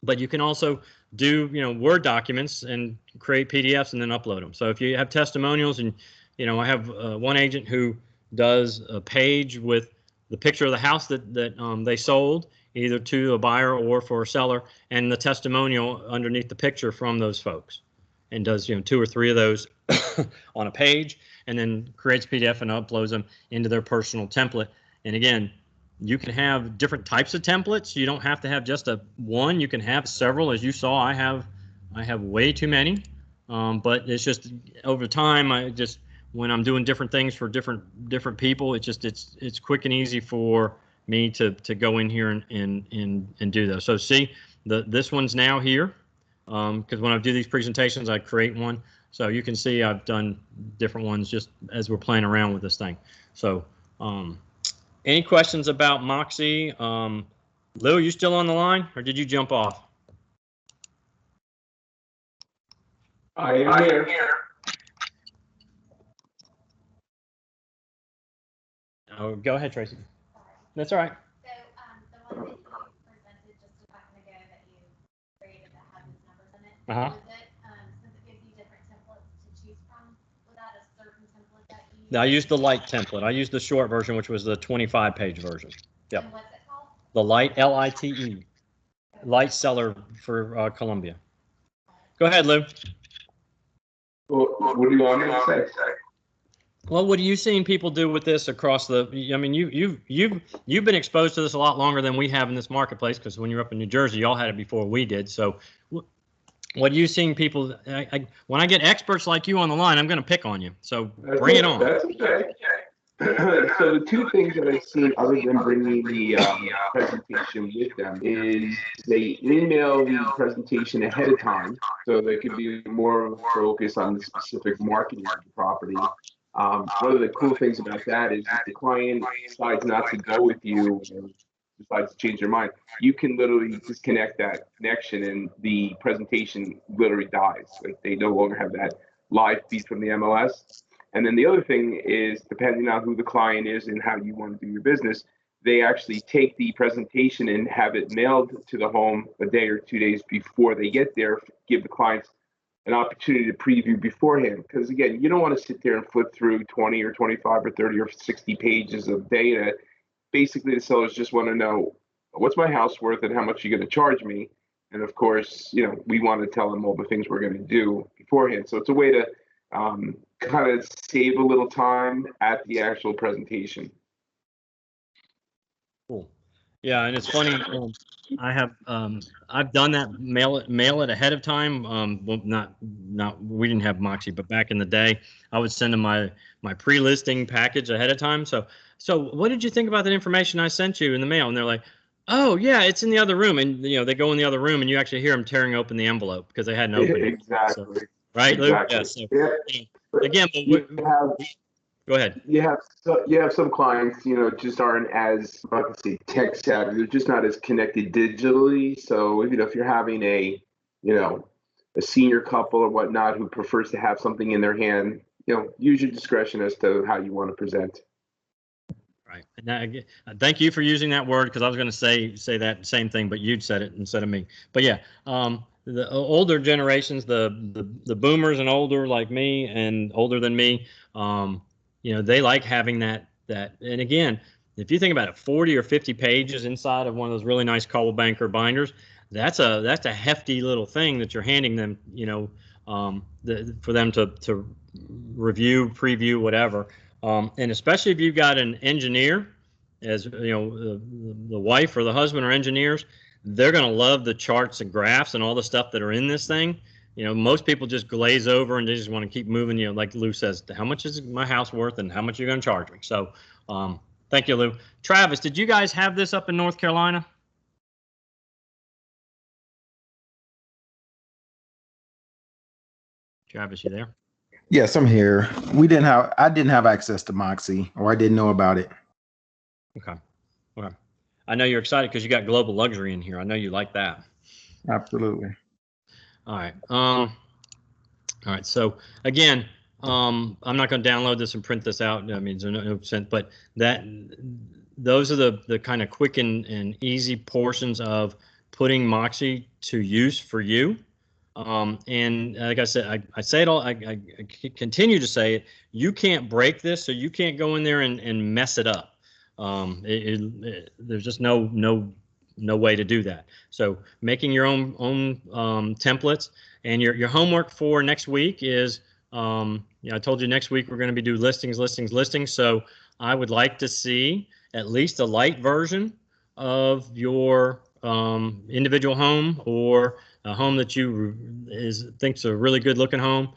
but you can also do, Word documents and create PDFs and then upload them. So if you have testimonials, and, I have one agent who does a page with the picture of the house that they sold, either to a buyer or for a seller, and the testimonial underneath the picture from those folks, and does 2 or 3 of those on a page, and then creates PDF and uploads them into their personal template. And again, you can have different types of templates. You don't have to have just one. You can have several. As you saw, I have way too many, but it's just over time. When I'm doing different things for different people, it's quick and easy for me to go in here and do those. So see, this one's now here, because when I do these presentations, I create one. So you can see I've done different ones just as we're playing around with this thing. So Any questions about Moxi? Lou, you still on the line, or did you jump off? I am here. Oh, go ahead, Tracy. That's all right. So, the one that you presented just a second ago that you created that had these numbers in it, Uh-huh. was it, since it gives you different templates to choose from, was that a certain template that you Now, I used the light template. I used the short version, which was the 25-page version. Yep. And what's it called? The light, Lite, light seller for Columbia. Go ahead, Lou. Well, what do you want me to say? Well, what are you seeing people do with this across the? I mean, you've been exposed to this a lot longer than we have in this marketplace, because when you're up in New Jersey, y'all had it before we did. So, what are you seeing people? When I get experts like you on the line, I'm going to pick on you. So bring it on. That's okay. So the two things that I've seen, other than bringing the presentation with them, is they email the presentation ahead of time, so they could be more focused on the specific marketing of the property. One of the cool things about that is if the client decides not to go with you or decides to change their mind, you can literally disconnect that connection and the presentation literally dies. Like, they no longer have that live feed from the MLS. And then the other thing is, depending on who the client is and how you want to do your business, they actually take the presentation and have it mailed to the home a day or 2 days before they get there, give the clients an opportunity to preview beforehand. Because again, you don't want to sit there and flip through 20 or 25 or 30 or 60 pages of data. Basically, the sellers just want to know, what's my house worth and how much you're going to charge me. And of course, we want to tell them all the things we're going to do beforehand. So it's a way to kind of save a little time at the actual presentation. Cool. Yeah, and it's funny. I've done that. Mail it ahead of time. Well, not we didn't have Moxi, but back in the day, I would send them my pre-listing package ahead of time. So what did you think about that information I sent you in the mail? And they're like, oh yeah, it's in the other room. And they go in the other room, and you actually hear them tearing open the envelope because they hadn't opened it. Exactly. So, right, Lou? Exactly. Yeah. So, again, go ahead. You have some clients, just aren't as, I can say, tech savvy. They're just not as connected digitally. So if you're having a senior couple or whatnot who prefers to have something in their hand, use your discretion as to how you want to present. Right. And that, thank you for using that word, because I was going to say that same thing, but you'd said it instead of me. But yeah, the older generations, the boomers and older like me and older than me, they like having that. And again, if you think about it, 40 or 50 pages inside of one of those really nice Coldwell Banker binders, that's a hefty little thing that you're handing them, for them to review, preview, whatever. And especially if you've got an engineer, as the wife or the husband are engineers, they're going to love the charts and graphs and all the stuff that are in this thing. Most people just glaze over and they just want to keep moving. Like Lou says, how much is my house worth and how much you're going to charge me? So, thank you, Lou. Travis, did you guys have this up in North Carolina? Travis, you there? Yes, I'm here. I didn't have access to Moxi, or I didn't know about it. Okay. I know you're excited because you got global luxury in here. I know you like that. Absolutely. All right. All right. So again, I'm not going to download this and print this out. I mean, there's no sense, but those are the kind of quick and easy portions of putting Moxi to use for you. And like I said, I say it all, I continue to say it, you can't break this, so you can't go in there and mess it up. There's just no way to do that. So making your own templates, and your homework for next week is, I told you next week we're going to be doing listings. So I would like to see at least a light version of your individual home, or a home that you thinks a really good looking home.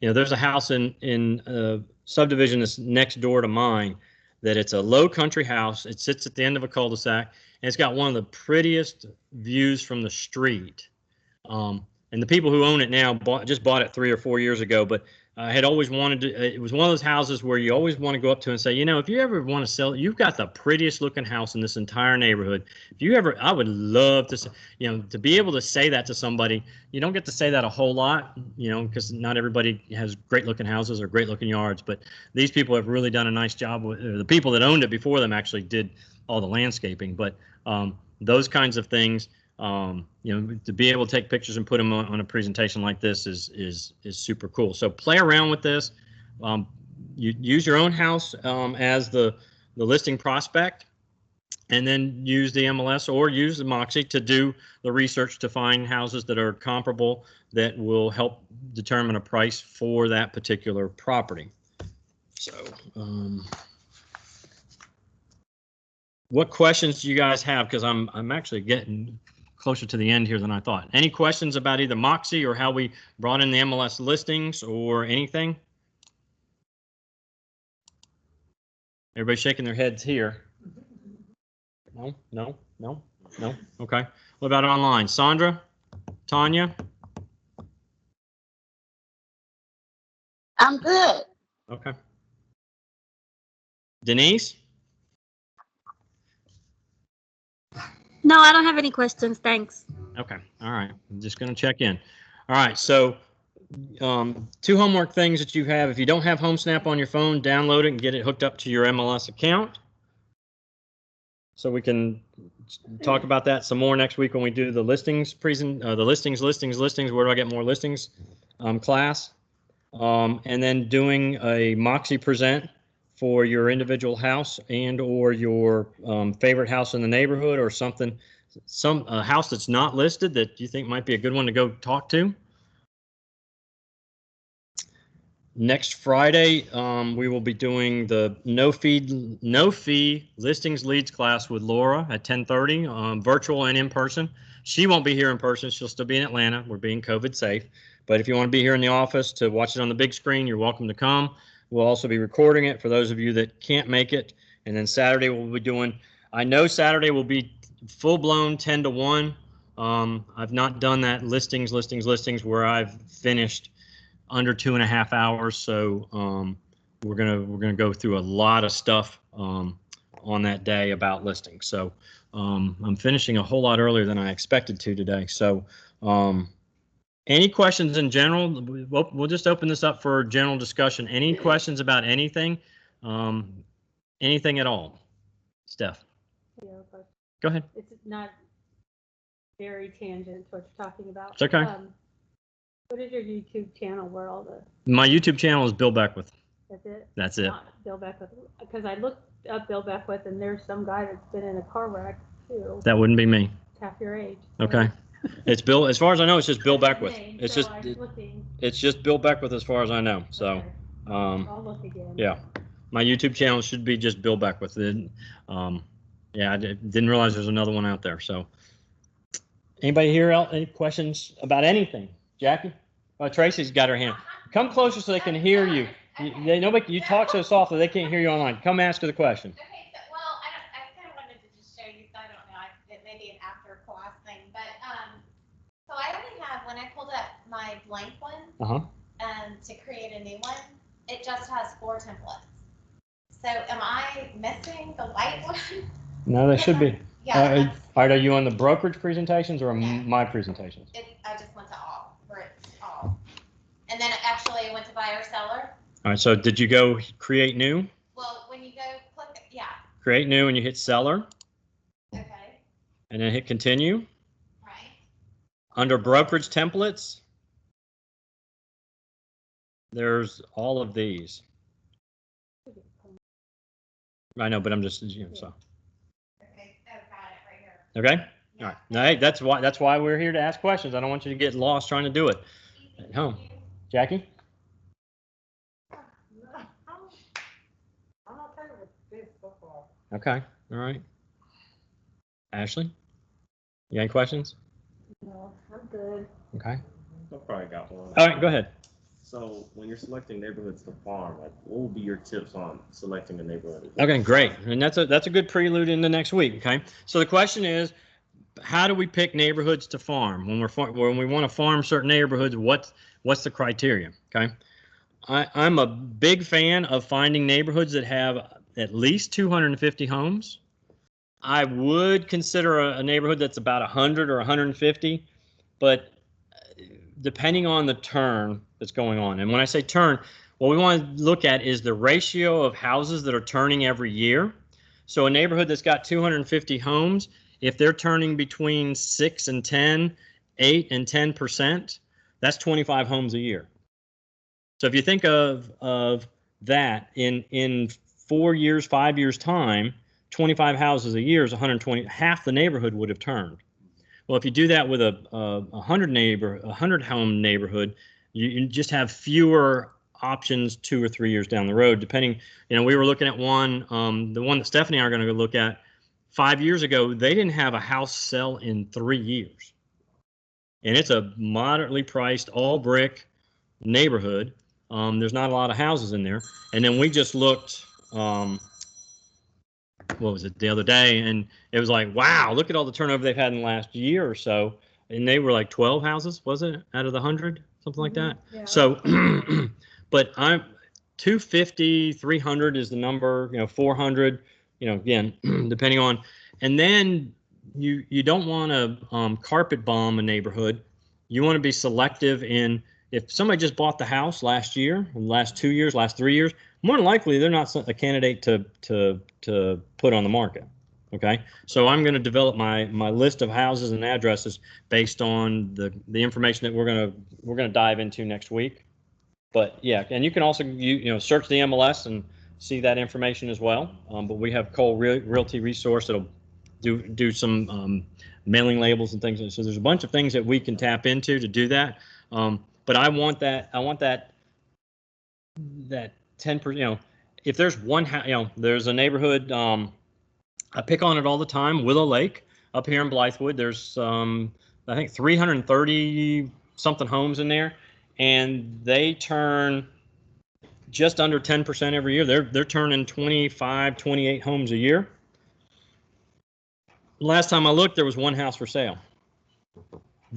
There's a house in a subdivision that's next door to mine that it's a low country house. It sits at the end of a cul-de-sac, and it's got one of the prettiest views from the street. And the people who own it now just bought it 3 or 4 years ago, but I had always wanted to, it was one of those houses where you always want to go up to and say, you know, if you ever want to sell, you've got the prettiest looking house in this entire neighborhood. If you ever, I would love to, you know, to be able to say that to somebody. You don't get to say that a whole lot, you know, because not everybody has great looking houses or great looking yards, but these people have really done a nice job with, the people that owned it before them actually did all the landscaping, but those kinds of things, you know, to be able to take pictures and put them on a presentation like this is super cool. So play around with this. You use your own house as the listing prospect, and then use the MLS or use the Moxi to do the research to find houses that are comparable that will help determine a price for that particular property. So what questions do you guys have? Because I'm actually getting closer to the end here than I thought. Any questions about either Moxi or how we brought in the MLS listings or anything? Everybody shaking their heads here. No, no, no, no. Okay. What about online? Sandra? Tanya? I'm good. Okay. Denise? No, I don't have any questions. Thanks. Okay. All right. I'm just going to check in. All right. So 2 homework things that you have. If you don't have HomeSnap on your phone, download it and get it hooked up to your MLS account. So we can talk about that some more next week when we do the listings the listings. Where do I get more listings class? And then doing a Moxi present for your individual house and or your favorite house in the neighborhood or something, some house that's not listed that you think might be a good one to go talk to. Next Friday, we will be doing the no fee listings leads class with Laura at 10:30, virtual and in person. She won't be here in person. She'll still be in Atlanta. We're being COVID safe. But if you want to be here in the office to watch it on the big screen, you're welcome to come. We'll also be recording it for those of you that can't make it. And then Saturday we'll be doing, I know Saturday will be full-blown 10 to 1. I've not done that listings where I've finished under 2.5 hours. So we're gonna go through a lot of stuff on that day about listings. So I'm finishing a whole lot earlier than I expected to today. So any questions in general? We'll just open this up for general discussion. Any questions about anything? Anything at all? Steph? Yeah, but go ahead. It's not very tangent to what you're talking about. It's okay. What is your YouTube channel where all the... My YouTube channel is Bill Beckwith. That's it? That's it. Not Bill Beckwith. Because I looked up Bill Beckwith and there's some guy that's been in a car wreck too. That wouldn't be me. It's half your age. Okay. It's Bill, as far as I know, it's just Bill Beckwith. It's so just Bill Beckwith as far as I know. So, okay. I'll look again. Yeah, my YouTube channel should be just Bill Beckwith. Yeah, I didn't realize there's another one out there. So, anybody here? Any questions about anything? Jackie? Tracy's got her hand. Come closer so they can hear you. You talk so softly they can't hear you online. Come ask her the question. Okay, so, well, I kind of wanted to just show you, so I don't know, it may be an after class thing, but so I only have, when I pulled up my blank one to create a new one, it just has 4 templates. So am I missing the white one? No, they should be. Yeah. Are you on the brokerage presentations or my presentations? I just went to all, where it's all. And then actually I went to buyer seller. All right, so did you go create new? Well, when you go click, Create new and you hit seller. Okay. And then hit continue. Right. Under brokerage templates, there's all of these. I know, but I'm just, so. Okay, got it right here. Okay. All right. No, hey, that's why we're here to ask questions. I don't want you to get lost trying to do it at home. Jackie? I'm okay with this so far. Okay. All right. Ashley? You got any questions? No, I'm good. Okay. I probably got one. All right, go ahead. So when you're selecting neighborhoods to farm, like what will be your tips on selecting a neighborhood? Okay, great. And that's a good prelude into next week. Okay. So the question is, how do we pick neighborhoods to farm when we want to farm certain neighborhoods? What's the criteria? Okay. I'm a big fan of finding neighborhoods that have at least 250 homes. I would consider a neighborhood that's about 100 or 150, but depending on the turn that's going on. And when I say turn, what we want to look at is the ratio of houses that are turning every year. So a neighborhood that's got 250 homes, if they're turning between 6 and 10, 8 and 10%, that's 25 homes a year. So if you think of that in 4 years, 5 years time, 25 houses a year is 120. Half the neighborhood would have turned. Well, if you do that with a 100 home neighborhood, you just have fewer options 2 or 3 years down the road, depending. We were looking at one, the one that Stephanie and I are going to go look at. 5 years ago, they didn't have a house sell in 3 years, and it's a moderately priced all brick neighborhood. There's not a lot of houses in there, and then we just looked. What was it, the other day, and it was like, wow, look at all the turnover they've had in the last year or so, and they were like 12 houses, was it, out of the 100, something like that? Yeah. So but I'm 250, 300 is the number, 400, again, depending on. And then you don't want to carpet bomb a neighborhood. You want to be selective in, if somebody just bought the house last year, last 2 years, last 3 years, more than likely they're not a candidate to put on the market. Okay, so I'm going to develop my list of houses and addresses based on the information that we're going to dive into next week. But yeah, and you can also search the MLS and see that information as well. But we have Cole Realty Resource that'll do some mailing labels and things. So there's a bunch of things that we can tap into to do that. But I want that 10%. If there's one house, there's a neighborhood. I pick on it all the time. Willow Lake up here in Blythewood. There's I think 330 something homes in there, and they turn just under 10% every year. They're turning 25, 28 homes a year. Last time I looked, there was one house for sale.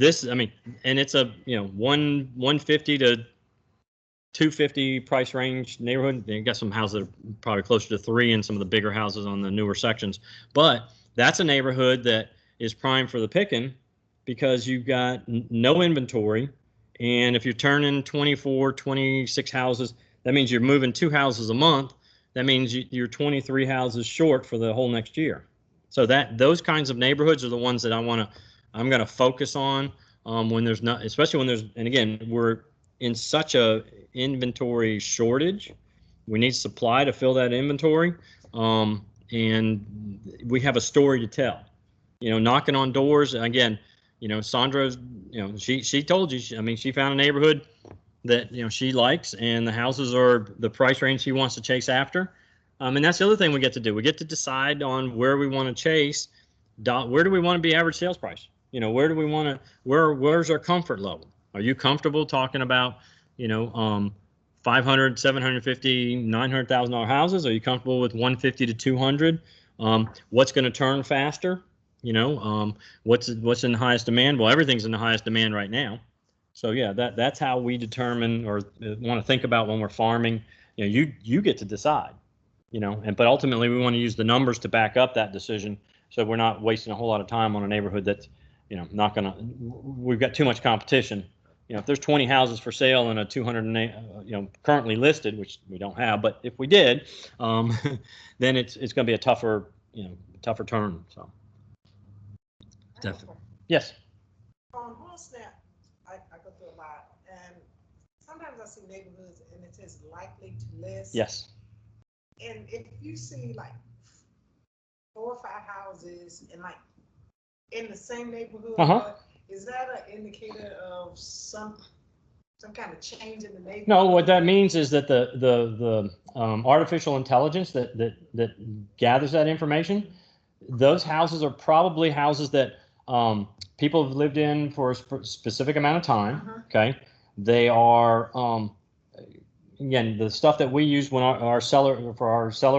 And it's a 150 to 250 price range neighborhood. You got some houses that are probably closer to 3 and some of the bigger houses on the newer sections. But that's a neighborhood that is prime for the picking because you've got no inventory. And if you're turning 24, 26 houses, that means you're moving 2 houses a month. That means you're 23 houses short for the whole next year. So those kinds of neighborhoods are the ones that I'm going to focus on when there's not, especially when there's, and again, we're in such a inventory shortage. We need supply to fill that inventory, and we have a story to tell. Knocking on doors again. Sandra's. She told you. She found a neighborhood that she likes, and the houses are the price range she wants to chase after. And that's the other thing we get to do. We get to decide on where we want to chase. Where do we want to be average sales price? Where do we want to? Where's our comfort level? Are you comfortable talking about, 500, 750, $900,000 houses? Are you comfortable with 150 to 200? What's going to turn faster? What's in the highest demand? Well, everything's in the highest demand right now. So yeah, that's how we determine or want to think about when we're farming. You get to decide. But ultimately we want to use the numbers to back up that decision, so we're not wasting a whole lot of time on a neighborhood that's not gonna. We've got too much competition. If there's 20 houses for sale and a 208 currently listed, which we don't have, but if we did, then it's going to be a tougher turn. So definitely. Yes. On HomeSnap, I go through a lot, and sometimes I see neighborhoods and it says likely to list. Yes. And if you see like 4 or 5 houses and like in the same neighborhood, is that an indicator of some kind of change in the neighborhood? No, what that means is that the artificial intelligence that gathers that information, those houses are probably houses that people have lived in for a specific amount of time. Okay, they are again, the stuff that we use when our seller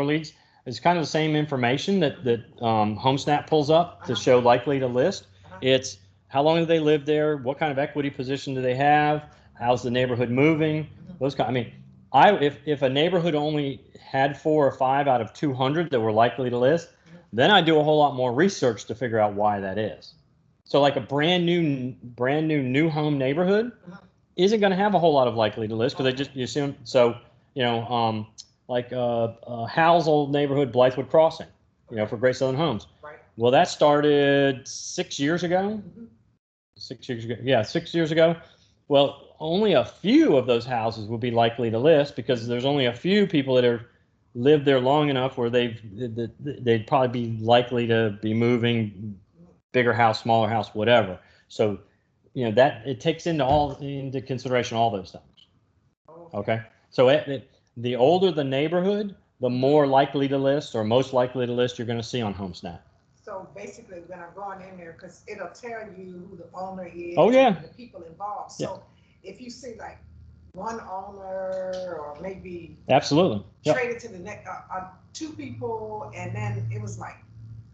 leads is kind of the same information that HomeSnap pulls up to show likely to list. It's how long have they lived there? What kind of equity position do they have? How's the neighborhood moving? Those kind. if a neighborhood only had 4 or 5 out of 200 that were likely to list, then I do a whole lot more research to figure out why that is. So like a brand new home neighborhood isn't going to have a whole lot of likely to list because you assume. So like Hal's old neighborhood, Blythewood Crossing, for Great Southern Homes. Right. Well, that started 6 years ago. 6 years ago, yeah, 6 years ago. Well, only a few of those houses will be likely to list because there's only a few people that are lived there long enough where they'd probably be likely to be moving, bigger house, smaller house, whatever. So, that it takes into consideration all those things. Okay, so the older the neighborhood, the more likely to list or most likely to list you're going to see on HomeSnap. So basically, when I'm going in there, because it'll tell you who the owner is. Oh, yeah. And the people involved. So if you see like one owner or maybe absolutely traded to the next 2 people, and then it was like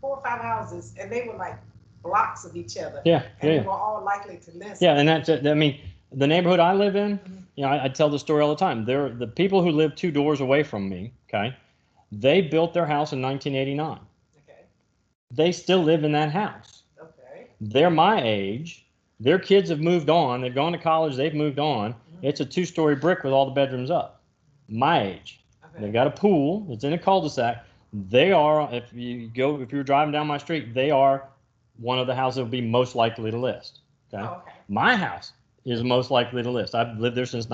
4 or 5 houses, and they were like blocks of each other. Yeah, and they were all likely to list. Yeah, and that's it. I mean, the neighborhood I live in, I tell the story all the time. They're the people who live 2 doors away from me. Okay, they built their house in 1989. They still live in that house. Okay. They're my age. Their kids have moved on. They've gone to college. They've moved on. It's a 2-story brick with all the bedrooms up. My age. Okay. They've got a pool. It's in a cul-de-sac. They are, if you were driving down my street, they are one of the houses that would be most likely to list. Okay. Oh, okay. My house is most likely to list. I've lived there since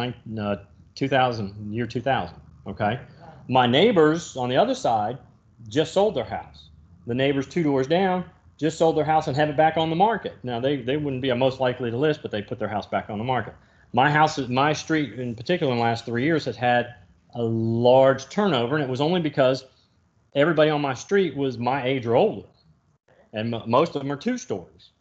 2000, year 2000. Okay. My neighbors on the other side just sold their house. The neighbors 2 doors down just sold their house and have it back on the market. Now, they wouldn't be a most likely to list, but they put their house back on the market. My street in particular in the last 3 years has had a large turnover, and it was only because everybody on my street was my age or older. And most of them are 2 stories,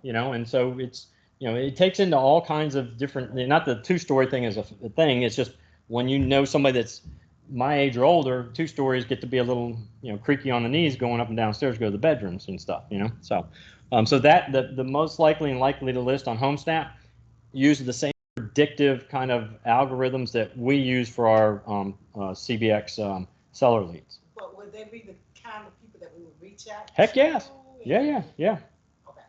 and so it's, it takes into all kinds of different, not the 2-story thing is a thing. It's just when somebody that's my age or older, 2 stories get to be a little, creaky on the knees going up and downstairs to go to the bedrooms and stuff, So, so that the most likely and likely to list on HomeSnap use the same predictive kind of algorithms that we use for our CBX seller leads. But would they be the kind of people that we would reach out to? Heck yes. Yeah. Okay.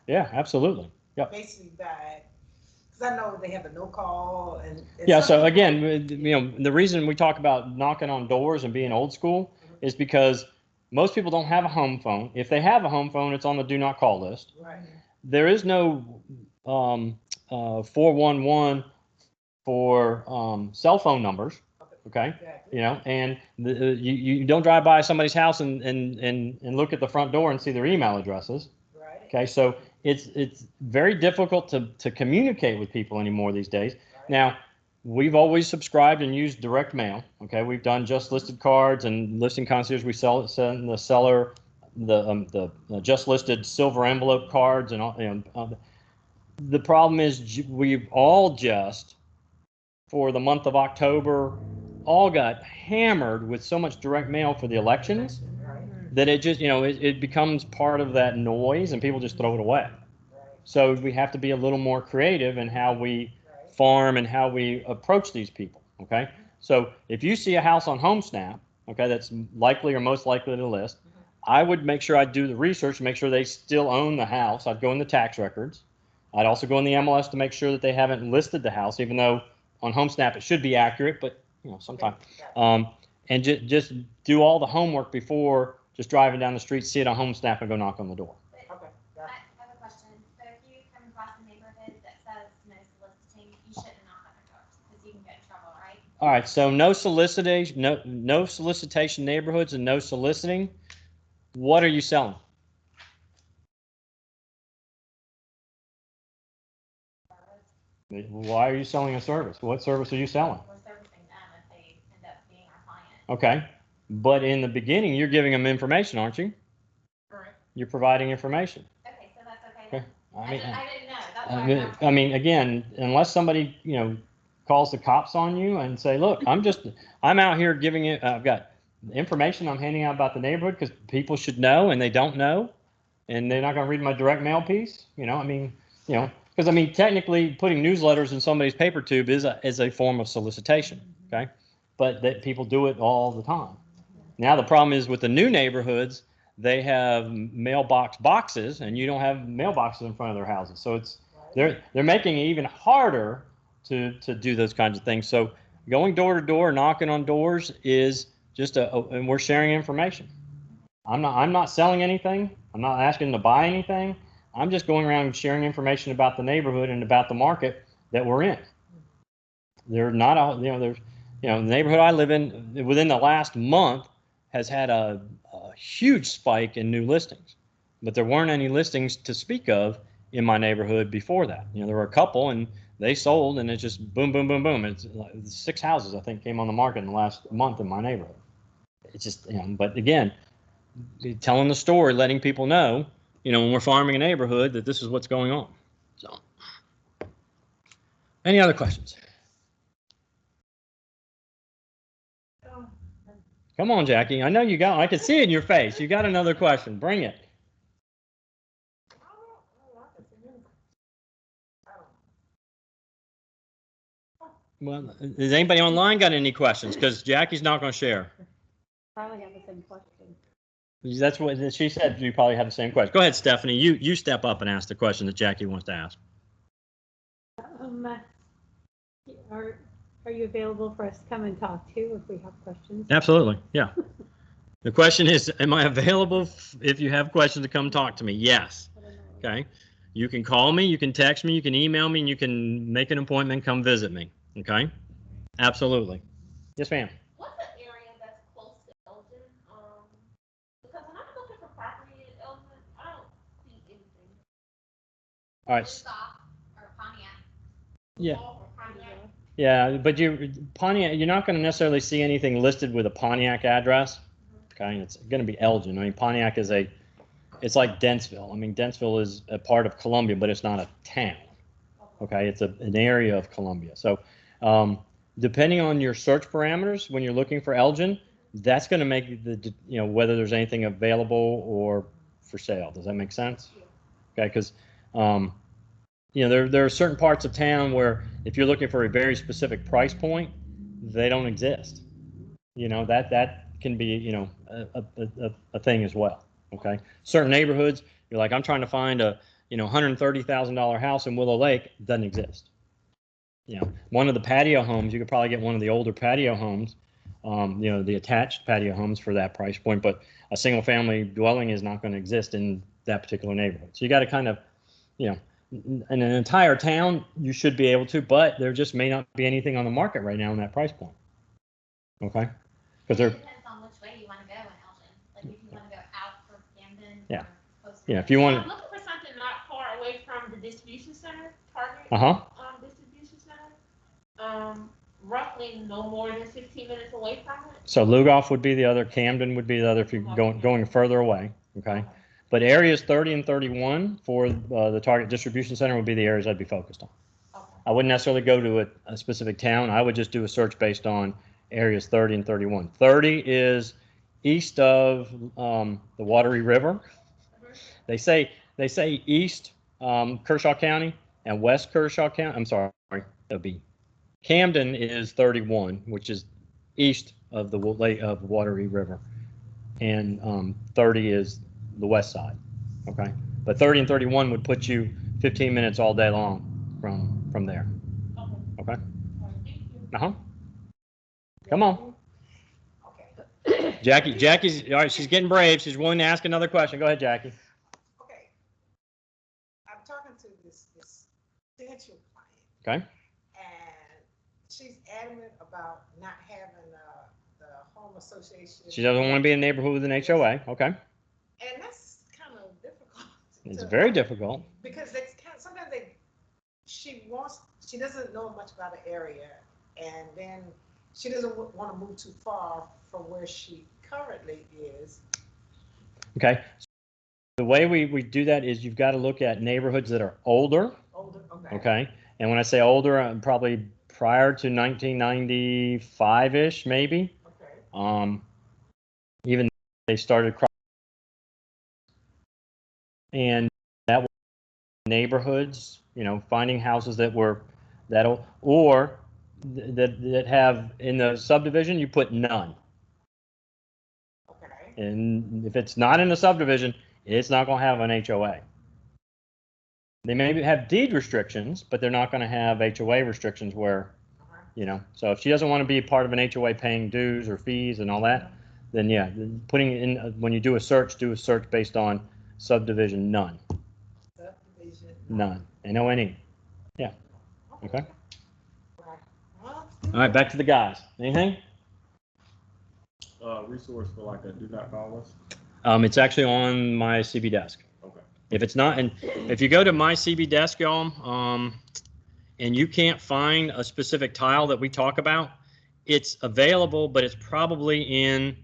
Yeah, absolutely. Yep. Basically by. I know they have a no call and yeah. So again, the reason we talk about knocking on doors and being old school is because most people don't have a home phone. If they have a home phone, it's on the do not call list. Right. There is no 411 for cell phone numbers. Okay. Exactly. And you don't drive by somebody's house and look at the front door and see their email addresses. Right. Okay. So it's very difficult to communicate with people anymore these days. Right. Now, we've always subscribed and used direct mail. Okay, we've done just listed cards and listing concierge. We send the seller the just listed silver envelope cards and all. The problem is we've all just for the month of October all got hammered with so much direct mail for the elections. That it just, it becomes part of that noise and people just throw it away. So we have to be a little more creative in how we farm and how we approach these people. Okay. So if you see a house on HomeSnap, okay, that's likely or most likely to list, I would make sure I'd do the research to make sure they still own the house. I'd go in the tax records. I'd also go in the MLS to make sure that they haven't listed the house, even though on HomeSnap it should be accurate, but sometimes. And just do all the homework before just driving down the street, see it on HomeSnap, and go knock on the door. Okay. I have a question. So if you come across a neighborhood that says no soliciting, you shouldn't knock on their doors because you can get in trouble, right? All right. So no solicitation neighborhoods and no soliciting. What are you selling? Why are you selling a service? What service are you selling? We're servicing them if they end up being our client. Okay. But in the beginning, you're giving them information, aren't you? Correct. You're providing information. Okay, so that's okay. I didn't know. That's why again, unless somebody, calls the cops on you and say, look, I'm out here giving it, I've got information I'm handing out about the neighborhood because people should know and they don't know. And they're not going to read my direct mail piece. Because technically putting newsletters in somebody's paper tube is a form of solicitation. Okay. but that people do it all the time. Now the problem is with the new neighborhoods, they have mailbox boxes, and you don't have mailboxes in front of their houses. So it's they're making it even harder to do those kinds of things. So going door to door, knocking on doors is just and we're sharing information. I'm not selling anything. I'm not asking to buy anything. I'm just going around and sharing information about the neighborhood and about the market that we're in. They're not all, there's, the neighborhood I live in within the last month has had a huge spike in new listings, but there weren't any listings to speak of in my neighborhood before that. There were a couple and they sold, and it's just boom, boom, boom, boom. It's like 6 houses, I think, came on the market in the last month in my neighborhood. It's just, but again, telling the story, letting people know, when we're farming a neighborhood, that this is what's going on. So, any other questions? Come on, Jackie. I know you got. I can see it in your face. You got another question. Bring it. Well, has anybody online got any questions? Because Jackie's not going to share. Probably have the same question. That's what she said. You probably have the same question. Go ahead, Stephanie. You step up and ask the question that Jackie wants to ask. Are you available for us to come and talk to if we have questions? Absolutely. Yeah. The question is, am I available if you have questions to come talk to me? Yes. Okay. You can call me, you can text me, you can email me, and you can make an appointment, come visit me. Okay. Absolutely. Yes, ma'am. What's the area that's close to Elgin? Because when I'm looking for property in Elgin, I don't see anything. All right. Or Pontiac. Yeah. Or Pontiac. Yeah, but Pontiac, you're not going to necessarily see anything listed with a Pontiac address. Okay, it's going to be Elgin. I mean, Pontiac is it's like Dentsville. I mean, Dentsville is a part of Columbia, but it's not a town. Okay, it's an area of Columbia. So, depending on your search parameters when you're looking for Elgin, that's going to make whether there's anything available or for sale. Does that make sense? Okay, because there are certain parts of town where if you're looking for a very specific price point, they don't exist. That can be a thing as well. Okay, certain neighborhoods, you're like, I'm trying to find a $130,000 house in Willow Lake, doesn't exist. One of the patio homes, you could probably get one of the older patio homes, the attached patio homes for that price point, but a single family dwelling is not going to exist in that particular neighborhood. So you got to kind of, in an entire town, you should be able to, but there just may not be anything on the market right now in that price point. Okay? Because it depends on which way you want to go in Elgin. Like if you want to go out for Camden. Yeah. Or Yeah. If you want. I'm looking for something not far away from the distribution center, Target. Distribution center. Roughly no more than 15 minutes away from it. So Lugoff would be the other. Camden would be the other if you're going further away. Okay. But areas 30 and 31 for the Target distribution center would be the areas I'd be focused on. Okay. I wouldn't necessarily go to a specific town. I would just do a search based on areas 30 and 31. 30 is east of the Wateree River. They say east Kershaw County and west Kershaw County. I'm sorry, that would be Camden is 31, which is east of the Wateree River, and 30 is the west side. Okay, but 30 and 31 would put you 15 minutes all day long from there. Okay. Come on. Okay. Jackie's all right. She's getting brave. She's willing to ask another question. Go ahead, Jackie. Okay. I'm talking to this potential client. Okay. And she's adamant about not having the home association. She doesn't want to be in a neighborhood with an HOA. Okay. And that's kind of difficult. It's very difficult. Because sometimes she doesn't know much about the area, and then she doesn't want to move too far from where she currently is. Okay. The way we do that is you've got to look at neighborhoods that are older. Okay. And when I say older, I'm probably prior to 1995-ish, maybe. Okay. Even they started, and that was neighborhoods, finding houses that were that old, or that have in the subdivision, you put none. Okay. And if it's not in the subdivision, it's not going to have an HOA. They may have deed restrictions, but they're not going to have HOA restrictions where, you know, so if she doesn't want to be a part of an HOA paying dues or fees and all that, then yeah, putting in, when you do a search based on subdivision none. Subdivision. None. N-O-N-E. Yeah. Okay. Well, All right, back to the guys. Anything? Resource for like a do not call list. It's actually on my CB desk. Okay. If it's not, and if you go to my CB desk, y'all, and you can't find a specific tile that we talk about, it's available, but it's probably in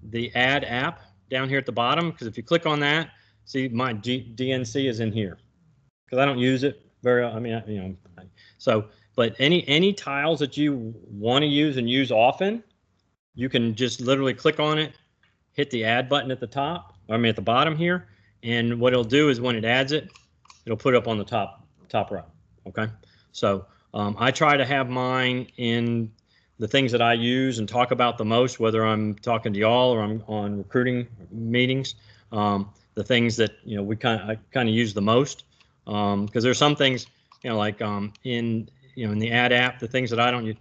the ad app down here at the bottom. Because if you click on that, see my DNC is in here. Because I don't use it very. I mean, you know, so. But any tiles that you want to use and use often, you can just literally click on it, hit the add button at the top, I mean at the bottom here, and what it'll do is when it adds it, it'll put it up on the top row. Okay, so I try to have mine in the things that I use and talk about the most, whether I'm talking to y'all or I'm on recruiting meetings. The things that I kind of use the most, because there's some things like in the ad app, the things that I don't use,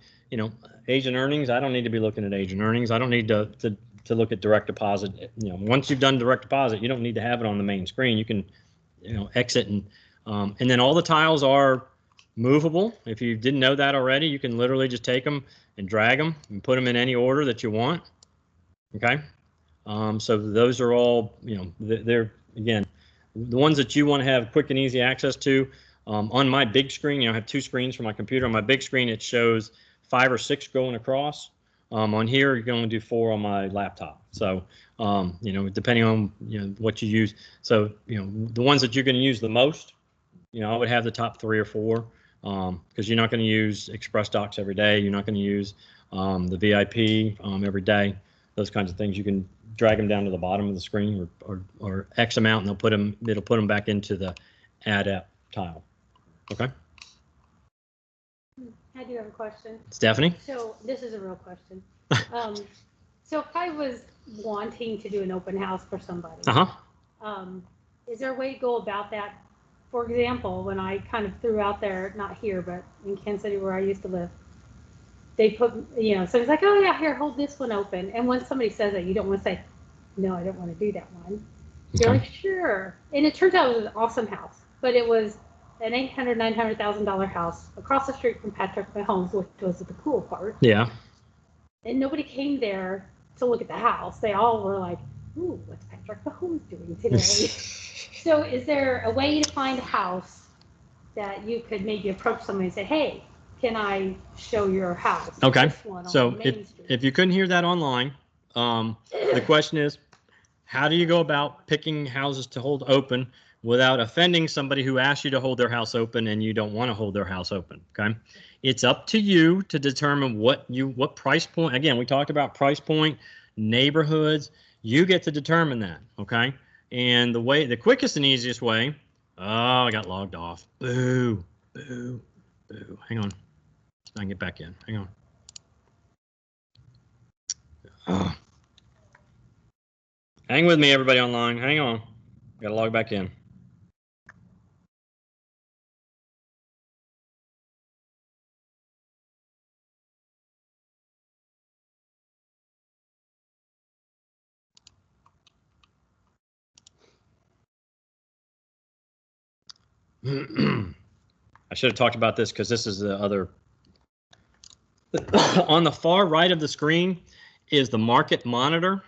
agent earnings. I don't need to be looking at agent earnings. I don't need to look at direct deposit. Once you've done direct deposit, you don't need to have it on the main screen. You can exit and then all the tiles are movable. If you didn't know that already, you can literally just take them and drag them and put them in any order that you want. Okay. So those are all, they're, again, the ones that you want to have quick and easy access to. On my big screen, I have two screens for my computer. On my big screen, it shows 5 or 6 going across. On here, you can only do 4 on my laptop. So, depending on what you use. So, the ones that you're going to use the most, I would have the top 3 or 4, because you're not going to use Express Docs every day. You're not going to use the VIP every day. Those kinds of things. You can drag them down to the bottom of the screen or X amount, and it'll put them back into the ad app tile. Okay. I do have a question. Stephanie? So this is a real question. So if I was wanting to do an open house for somebody, is there a way to go about that? For example, when I kind of threw out there, not here, but in Kansas City where I used to live, they put, so it's like, oh yeah, here, hold this one open. And when somebody says that, you don't want to say, no, I don't want to do that one. You're like, sure. And it turns out it was an awesome house, but it was an $800,000, $900,000 house across the street from Patrick Mahomes, which was the cool part. Yeah. And nobody came there to look at the house. They all were like, ooh, what's Patrick Mahomes doing today? So is there a way to find a house that you could maybe approach somebody and say, hey, can I show your house? Okay. So if you couldn't hear that online, the question is, how do you go about picking houses to hold open without offending somebody who asked you to hold their house open and you don't want to hold their house open? Okay. It's up to you to determine what price point. Again, we talked about price point, neighborhoods. You get to determine that. Okay. And the quickest and easiest way, I got logged off. Boo, boo, boo. Hang on. I can get back in. Hang on. Hang with me, everybody online. Hang on. Got to log back in. I should have talked about this because this is the other. On the far right of the screen is the market monitor.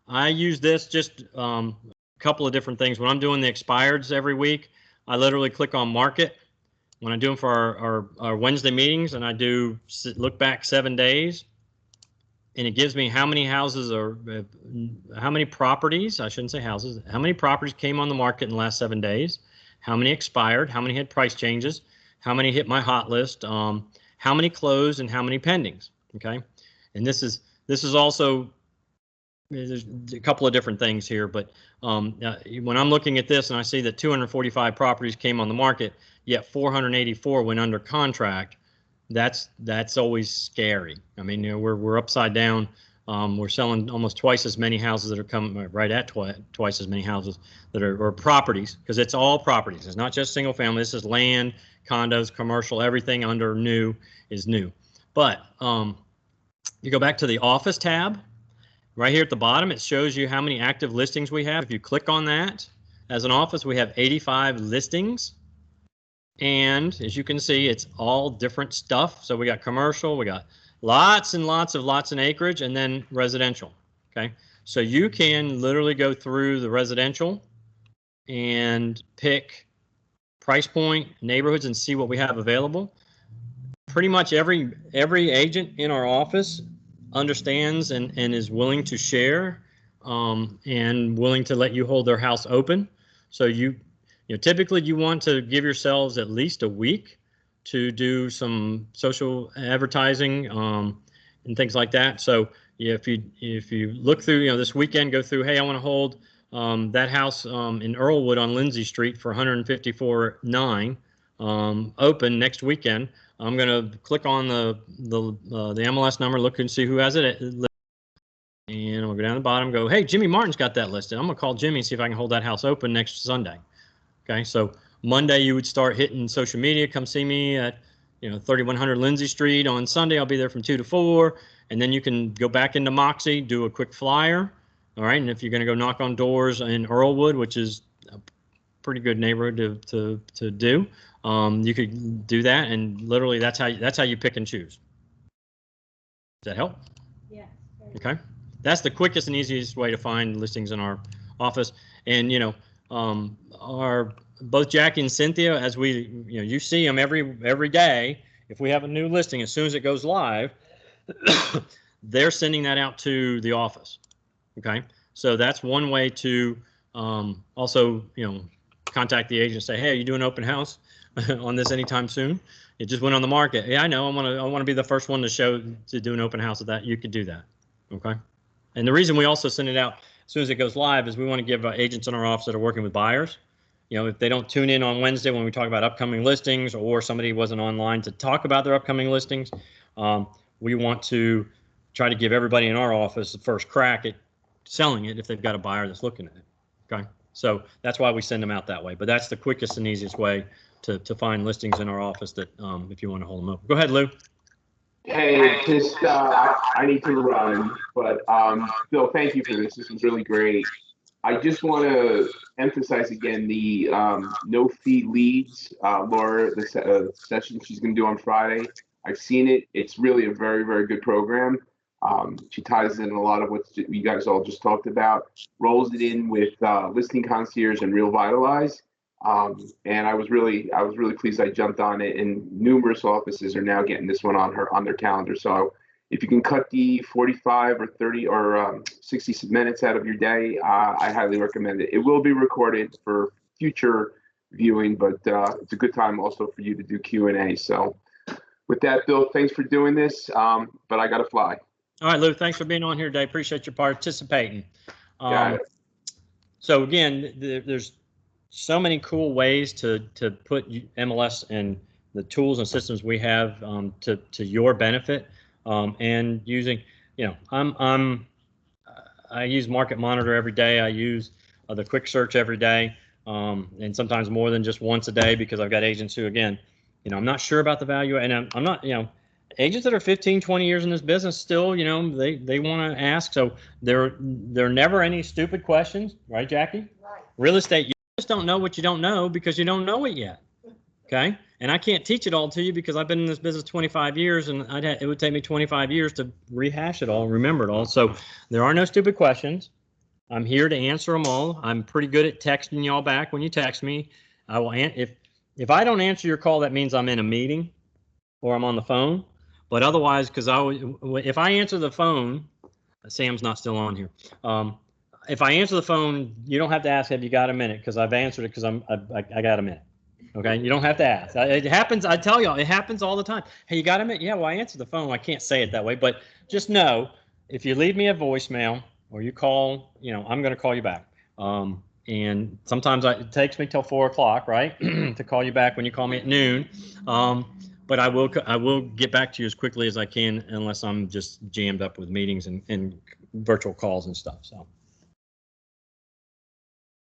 I use this just a couple of different things. When I'm doing the expireds every week, I literally click on market. When I do them for our Wednesday meetings, and I do look back 7 days, and it gives me how many houses or how many properties, I shouldn't say houses, how many properties came on the market in the last 7 days, how many expired, how many had price changes, how many hit my hot list, how many closed, and how many pendings. Okay, and this is also, there's a couple of different things here, but when I'm looking at this and I see that 245 properties came on the market, yet 484 went under contract, that's always scary. I mean, we're upside down. We're selling almost twice as many houses that are coming, right at twice as many houses that are, or properties, because it's all properties. It's not just single family. This is land, condos, commercial, everything under new is new. But you go back to the office tab, right here at the bottom, it shows you how many active listings we have. If you click on that, as an office, we have 85 listings. And as you can see, it's all different stuff. So we got commercial, we got lots and lots of acreage, and then residential. Okay, so you can literally go through the residential and pick price point, neighborhoods, and see what we have available. Pretty much every agent in our office understands and is willing to share and willing to let you hold their house open. So typically you want to give yourselves at least a week to do some social advertising and things like that. So if you look through, this weekend, go through, hey, I want to hold that house in Earlwood on Lindsay Street for $154,900 open next weekend. I'm going to click on the MLS number, look and see who has it. And we'll go down the bottom, go, hey, Jimmy Martin's got that listed. I'm going to call Jimmy and see if I can hold that house open next Sunday. Okay, so Monday you would start hitting social media. Come see me at 3100 Lindsay Street on Sunday. I'll be there from 2 to 4, and then you can go back into Moxi, do a quick flyer. All right, and if you're going to go knock on doors in Earlwood, which is a pretty good neighborhood to do, you could do that, and literally that's how you pick and choose. Does that help? Yeah. Okay, that's the quickest and easiest way to find listings in our office. And both Jackie and Cynthia, as you see them every day. If we have a new listing, as soon as it goes live, they're sending that out to the office. Okay, so that's one way to also contact the agent and say, hey, are you doing open house on this anytime soon? It just went on the market. Yeah, I know. I want to be the first one to do an open house of that. You could do that. Okay, and the reason we also send it out as soon as it goes live is we want to give agents in our office that are working with buyers, if they don't tune in on Wednesday when we talk about upcoming listings, or somebody wasn't online to talk about their upcoming listings, we want to try to give everybody in our office the first crack at selling it if they've got a buyer that's looking at it. Okay, so that's why we send them out that way. But that's the quickest and easiest way to find listings in our office that if you want to hold them open. Go ahead, Lou. Hey, just I need to run, but Bill, thank you for this. This was really great. I just want to emphasize again the no fee leads, Laura, the session she's going to do on Friday. I've seen it. It's really a very, very good program. She ties in a lot of what you guys all just talked about, rolls it in with Listing Concierge and Real Vitalize. And I was really pleased I jumped on it, and numerous offices are now getting this one on their calendar. So if you can cut the 45 or 30 or 60 minutes out of your day, I highly recommend it. It will be recorded for future viewing, but it's a good time also for you to do Q&A. So with that, Bill, thanks for doing this, but I got to fly. All right, Lou, thanks for being on here today. Appreciate your participating. Got it. So again, there's so many cool ways to put MLS and the tools and systems we have to your benefit, and using, I use Market Monitor every day. I use the quick search every day, and sometimes more than just once a day, because I've got agents who, again, I'm not sure about the value, and I'm not, agents that are 15, 20 years in this business still, they want to ask. So there are never any stupid questions, right, Jackie? Right. Real estate, you just don't know what you don't know because you don't know it yet. Okay, and I can't teach it all to you because I've been in this business 25 years, and it would take me 25 years to rehash it all, remember it all. So there are no stupid questions. I'm here to answer them all. I'm pretty good at texting y'all back when you text me. I will if I don't answer your call, that means I'm in a meeting or I'm on the phone. But otherwise, because if I answer the phone, Sam's not still on here. If I answer the phone, you don't have to ask, have you got a minute? Because I've answered it because I got a minute. Okay, you don't have to ask. It happens. I tell y'all, it happens all the time. Hey, you got a minute? Yeah, well, I answered the phone. I can't say it that way, but just know if you leave me a voicemail or you call, I'm going to call you back. And sometimes it takes me till 4 o'clock, right, to call you back when you call me at noon. But but I will get back to you as quickly as I can, unless I'm just jammed up with meetings and virtual calls and stuff. So,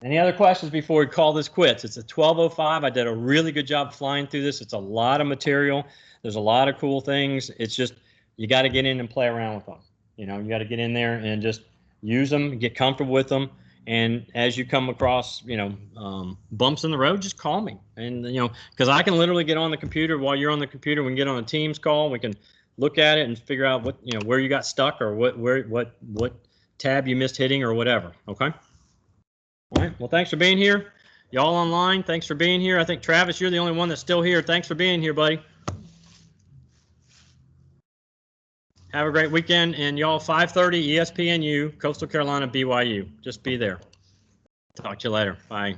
any other questions before we call this quits? It's a 12:05. I did a really good job flying through this. It's a lot of material. There's a lot of cool things. It's just you got to get in and play around with them. You know, you got to get in there and just use them, get comfortable with them. And as you come across, you know, bumps in the road, just call me. And, you know, because I can literally get on the computer while you're on the computer. We can get on a Teams call. We can look at it and figure out what, you know, where you got stuck or what tab you missed hitting or whatever. Okay. All right. Well, thanks for being here. Y'all online, thanks for being here. I think, Travis, you're the only one that's still here. Thanks for being here, buddy. Have a great weekend, and y'all, 5:30 ESPNU, Coastal Carolina, BYU. Just be there. Talk to you later. Bye.